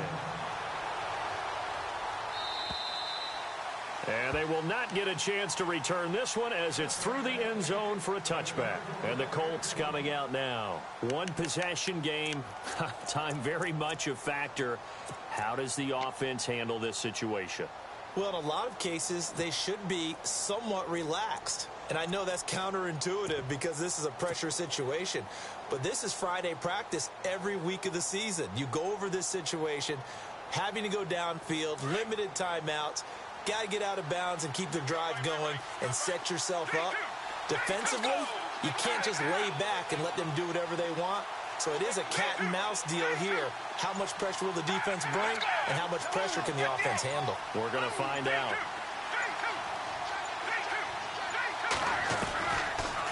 And they will not get a chance to return this one, as it's through the end zone for a touchback. And the Colts coming out now. One possession game. Time very much a factor. How does the offense handle this situation? Well, in a lot of cases, they should be somewhat relaxed. And I know that's counterintuitive because this is a pressure situation. But this is Friday practice every week of the season. You go over this situation, having to go downfield, limited timeouts. Got to get out of bounds and keep the drive going and set yourself up. Defensively, you can't just lay back and let them do whatever they want. So it is a cat and mouse deal here. How much pressure will the defense bring, and how much pressure can the offense handle? We're going to find out.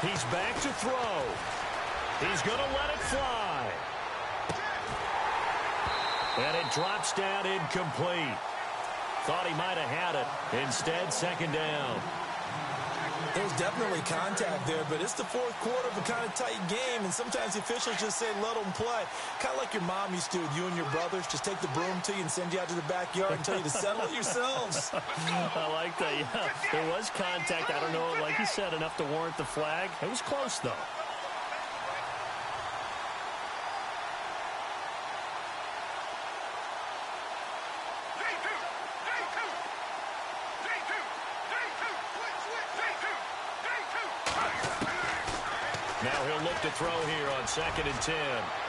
He's back to throw. He's going to let it fly. And it drops down incomplete. Thought he might have had it. Instead, second down. There's definitely contact there, but it's the fourth quarter of a kind of tight game, and sometimes the officials just say, let them play. Kind of like your mom used to with you and your brothers. Just take the broom to you and send you out to the backyard and tell you to settle it yourselves. I like that, yeah. There was contact. I don't know, like you said, enough to warrant the flag. It was close, though. Now he'll look to throw here on 2nd and 10.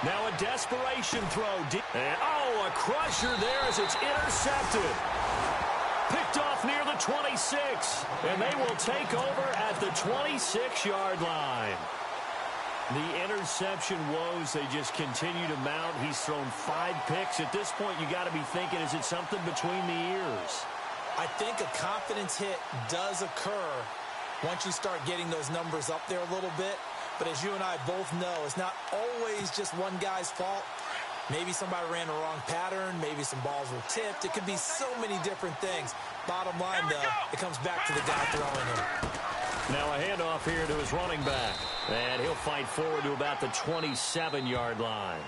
Now a desperation throw. And, oh, a crusher there as it's intercepted. Picked off near the 26. And they will take over at the 26-yard line. The interception woes, they just continue to mount. He's thrown 5 picks. At this point, you got to be thinking, is it something between the ears? I think a confidence hit does occur once you start getting those numbers up there a little bit. But as you and I both know, it's not always just one guy's fault. Maybe somebody ran the wrong pattern. Maybe some balls were tipped. It could be so many different things. Bottom line, though, it comes back to the guy throwing it. Now a handoff here to his running back. And he'll fight forward to about the 27-yard line.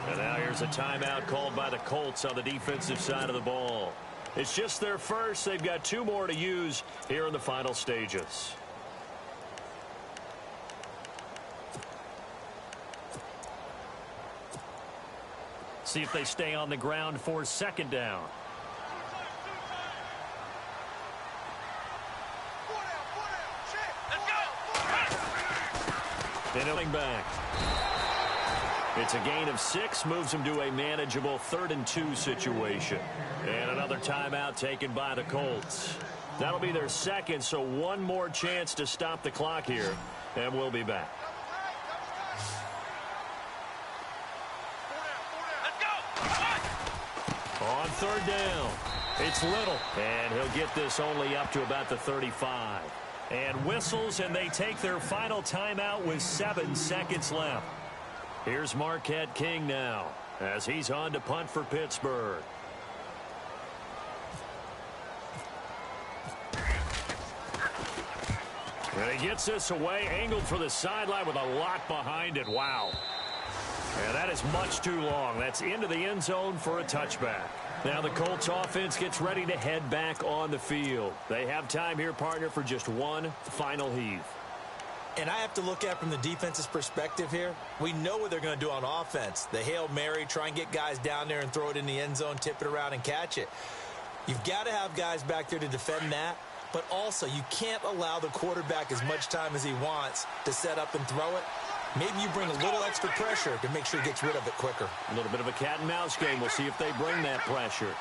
And now here's a timeout called by the Colts on the defensive side of the ball. It's just their first. They've got 2 more to use here in the final stages. see if they stay on the ground for second down. And back. It's a gain of 6, moves them to a manageable 3rd and 2 situation. And another timeout taken by the Colts. That'll be their second, so one more chance to stop the clock here, and we'll be back. On 3rd down, it's Little, and he'll get this only up to about the 35. And whistles, and they take their final timeout with 7 seconds left. Here's Marquette King now, as he's on to punt for Pittsburgh. And he gets this away, angled for the sideline with a lot behind it. Wow. And that is much too long. That's into the end zone for a touchback. Now the Colts offense gets ready to head back on the field. They have time here, partner, for just one final heave. And I have to look at from the defense's perspective here. We know what they're going to do on offense. The Hail Mary, try and get guys down there and throw it in the end zone, tip it around and catch it. You've got to have guys back there to defend that. But also, you can't allow the quarterback as much time as he wants to set up and throw it. Maybe you bring a little extra pressure to make sure he gets rid of it quicker. A little bit of a cat and mouse game. We'll see if they bring that pressure.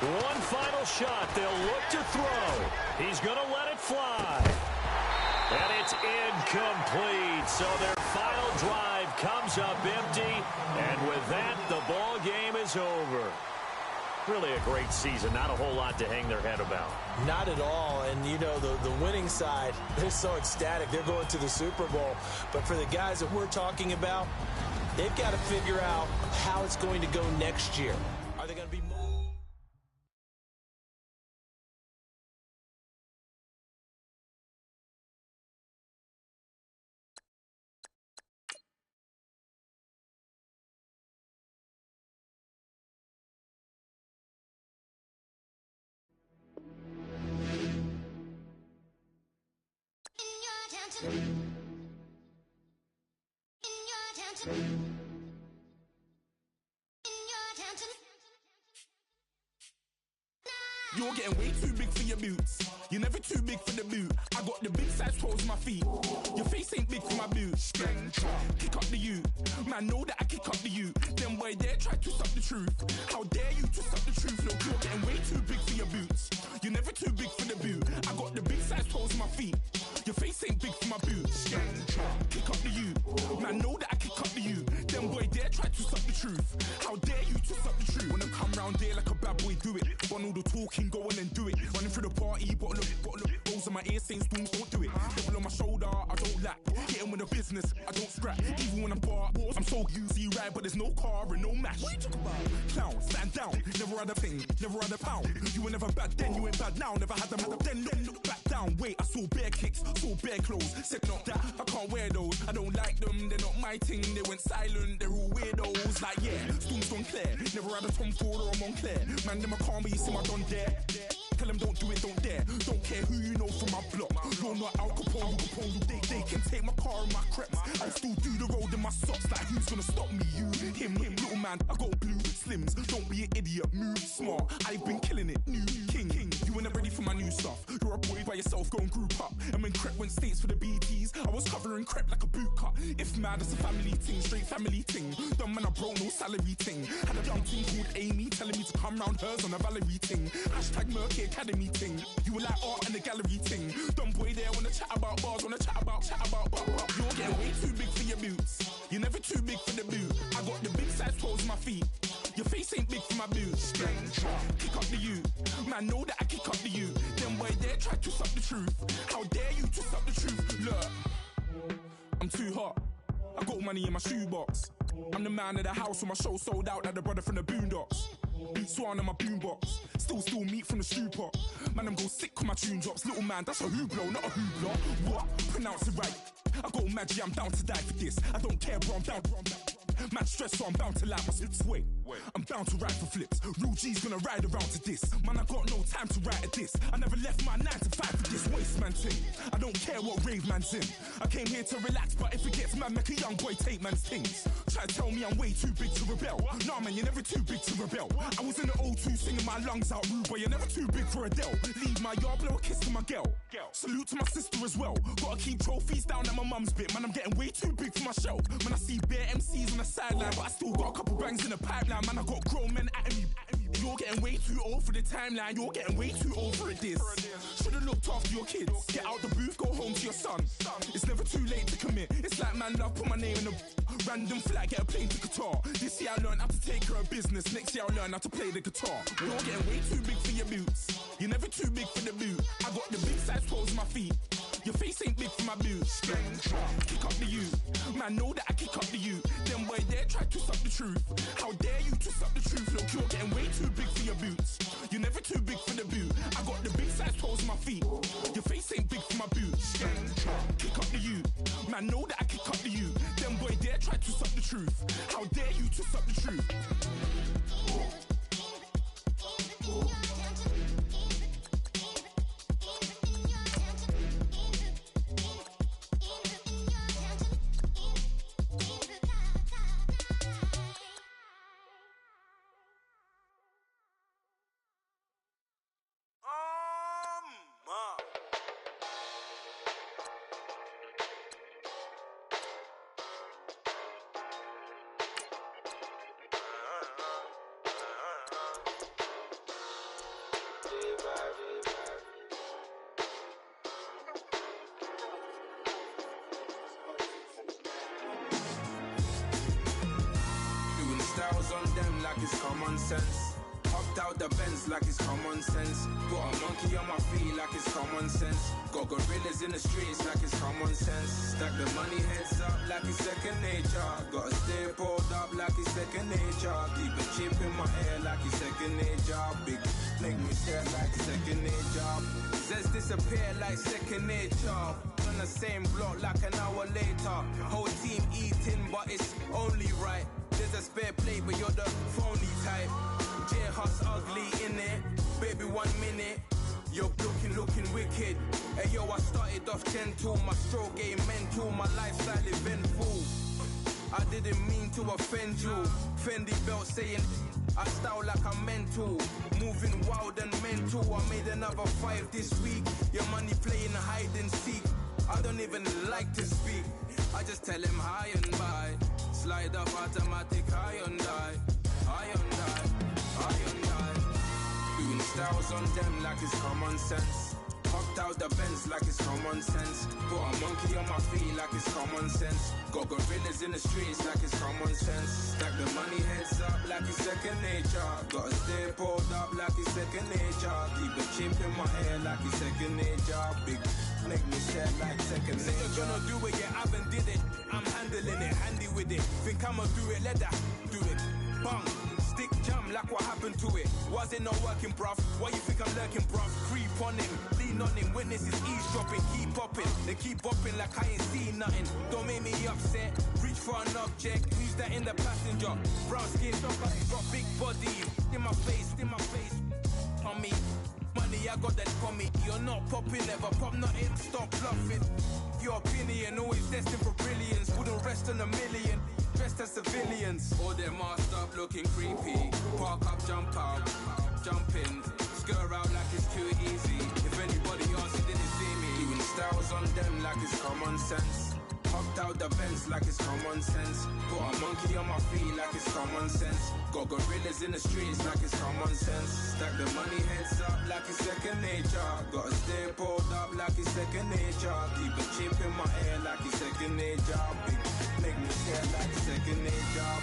One final shot. They'll look to throw. He's going to let it fly. And it's incomplete. So their final drive comes up empty. And with that, the ball game is over. Really a great season. Not a whole lot to hang their head about. Not at all. And, you know, the winning side, they're so ecstatic. They're going to the Super Bowl. But for the guys that we're talking about, they've got to figure out how it's going to go next year. Are they going to be more? You're getting way too big for your boots. You're never too big for the boot. I got the big size toes on my feet. Your face ain't big for my boots. Kick up the you. Man, know that I kick up the you. Then boy dare try to stop the truth. How dare you to stop the truth? Look, you're getting way too big for your boots. You're never too big for the boot. I got the big size toes on my feet. Your face ain't big for my boots. Kick up the you. Man, know that I kick up the you. Then boy dare try to stop the truth. How dare you to stop the truth? Wanna come round there like a bad boy, do it. Want all the talking, go on and do it. Running through the party, bottle up, rolls on my ear saying spoons, don't do it. Devil on my shoulder, I don't lack. Getting with the business, I don't scrap. Even when I'm bar, I'm so used to ride, but there's no car and no mash. What you talking about? Clown, stand down, never had a thing, never had a pound. You were never bad then, you ain't bad now. Never had them, then look back down. Wait, I saw bare kicks, saw bare clothes. Said not that, I can't wear those. I don't like them, they're not my thing. They went silent, they're all weirdos. Like yeah, Storm's on Claire. Never had a Tom Ford or a Montclair. Man, them a calm, but you see my don there. Tell them don't do it, don't dare. Don't care who you know from my block. You're not Al Capone, they can take my car and my creps. I'll still do the road in my socks. Like who's gonna stop me? You, him, little man. I got blue slims. Don't be an idiot, move smart. I've been killing it, new king. You ain't ready for my new stuff. You're a boy by yourself, go and group up. And when Crep went states for the BTs, I was covering Crep like a boot cut. If mad, it's a family thing, straight family thing. Dumb man, I broke no salary thing. Had a young thing called Amy telling me to come round hers on a Valerie thing. Hashtag Murky Academy thing. You were like art and the gallery thing. Dumb boy there wanna chat about bars, wanna chat about. You're getting way too big for your boots. You're never too big for the boot. I got the big size toes on my feet. Your face ain't big for my boots. Kick up the you. Man, know that I kick up the you. Then boy dare try to stop the truth. How dare you to stop the truth? Look, I'm too hot. I got money in my shoebox. I'm the man of the house when my show sold out like the brother from the Boondocks. Beat Swan in my boombox. Still meat from the stew pot. Man, I'm go sick when my tune drops. Little man, that's a hooplo, not a hoopla. What? Pronounce it right. I got magic, I'm down to die for this. I don't care, bro, I'm down. Man stress, so I'm bound to like my slips. Wait, I'm bound to ride for flips. Real G's gonna ride around to this. Man, I got no time to write a diss. I never left my 9 to 5 for this waste man thing. I don't care what rave man's in. I came here to relax, but if it gets mad, make a young boy take man's things. Try to tell me I'm way too big to rebel. Nah, man, you're never too big to rebel. I was in the O2 singing my lungs out, rude boy, you're never too big for Adele. Leave my yard, blow a kiss to my girl. Salute to my sister as well. Gotta keep trophies down at my mum's bit. Man, I'm getting way too big for my shelf. Man, I see bare MCs on the sideline, but I still got a couple bangs in the pipeline. Man, I got grown men at me. You're getting way too old for the timeline. You're getting way too old for a diss. Should've looked after your kids. Get out the booth, go home to your son. It's never too late to commit. It's like man love, put my name in a random flag, get a plane to Qatar. This year I learned how to take care of business. Next year I'll learn how to play the guitar. You're getting way too big for your boots. You're never too big for the boot. I got the big size toes on my feet. Your face ain't big for my boots. Kick up the you. Man, know that I kick up the you. Them boy there try to twist up the truth. How dare you twist up the truth? Look, you're getting way too big for your boots. You're never too big for the boot. I got the big size toes on my feet. Your face ain't big for my boots. Kick up the you. Man, know that I kick up the you. Them boy there try to twist up the truth. How dare you twist up the truth? Styles on them like it's common sense. Hopped out the Benz like it's common sense. Got a monkey on my feet like it's common sense. Got gorillas in the streets like it's common sense. Stack the money heads up like it's second nature. Gotta stay pulled up like it's second nature. Keep a chip in my ear like it's second nature. Big make me stare like second nature. Says disappear like second nature. On the same block like an hour later. Whole team eating but it's only right. There's a spare plate, but you're the phony type. J-Hus ugly in it. Baby, 1 minute. You're looking wicked. Hey, yo, I started off gentle. My stroke game mental. My lifestyle eventful. I didn't mean to offend you. Fendi belt saying I style like I'm mental. Moving wild and mental. I made another 5 this week. Your money playing hide and seek. I don't even like to speak. I just tell him hi and bye. Slide up automatic, high on die. High on die, high on die. Doing styles on them like it's common sense. Hopped out the Benz like it's common sense. Got a monkey on my feet like it's common sense. Got gorillas in the streets like it's common sense. Stack the money heads up like it's second nature. Gotta stay pulled up like it's second nature. Keep a chip in my ear like it's second nature. Big make me sad like second nature. You're gonna do it, yeah, I haven't did it. I'm handling it, handy with it. Think I'ma do it, let that do it. Bang, stick jam like what happened to it. Was it not working, bruv? Why you think I'm lurking, bruv? Creep on him, lean on him. Witnesses eavesdropping, keep popping. They keep bopping like I ain't seen nothing. Don't make me upset. Reach for an object. Who's that in the passenger? Brown skin, got big body. In my face, on me. Money, I got that for me. You're not popping, never pop nothing. Stop bluffing. Your opinion always destined for brilliance. Wouldn't rest on a million. Dressed as civilians. All them masked up looking creepy. Park up, jump out, jump in. Skirt out like it's too easy. If anybody else didn't see me. Doing styles on them like it's common sense. Hopped out the Benz like it's common sense. Got a monkey on my feet like it's common sense. Got gorillas in the streets like it's common sense. Stack the money heads up like it's second nature. Gotta stay pulled up like it's second nature. Keep a chip in my ear like it's second nature. Big make me scared like second nature.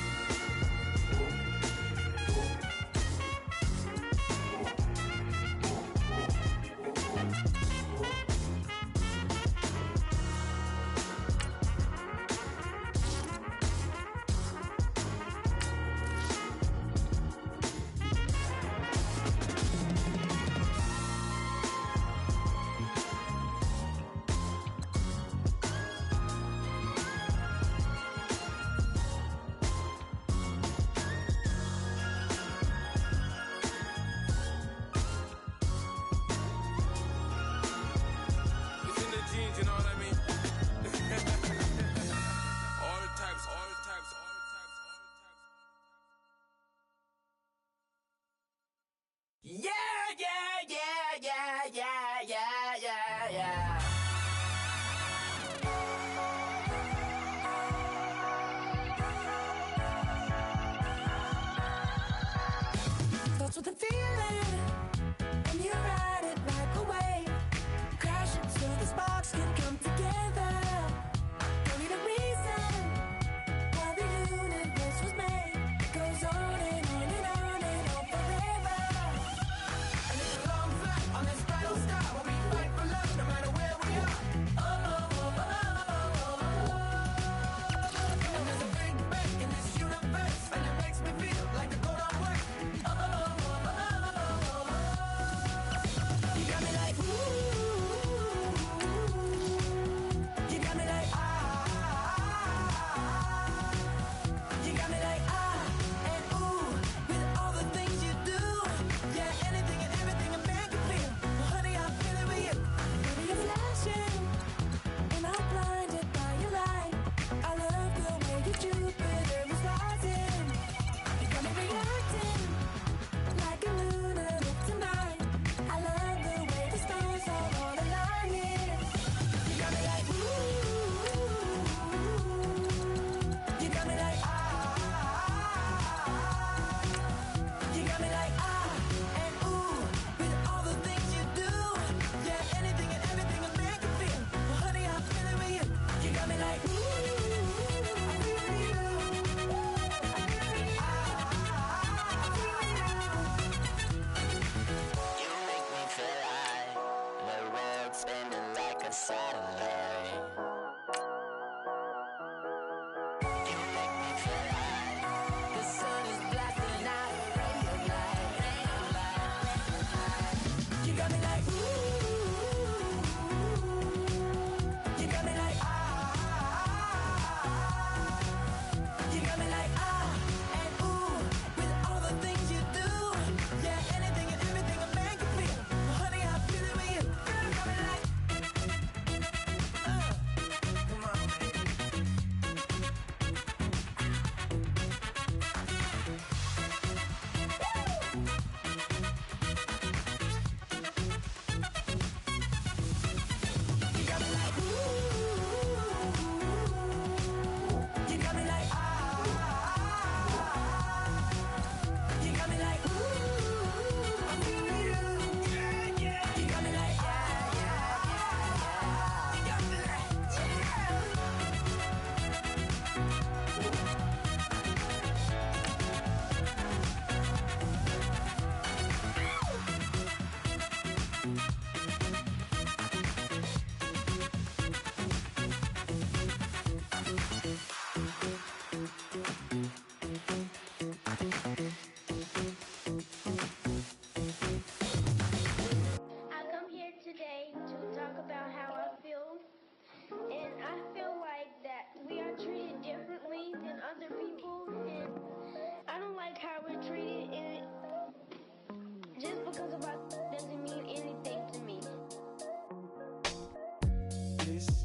place.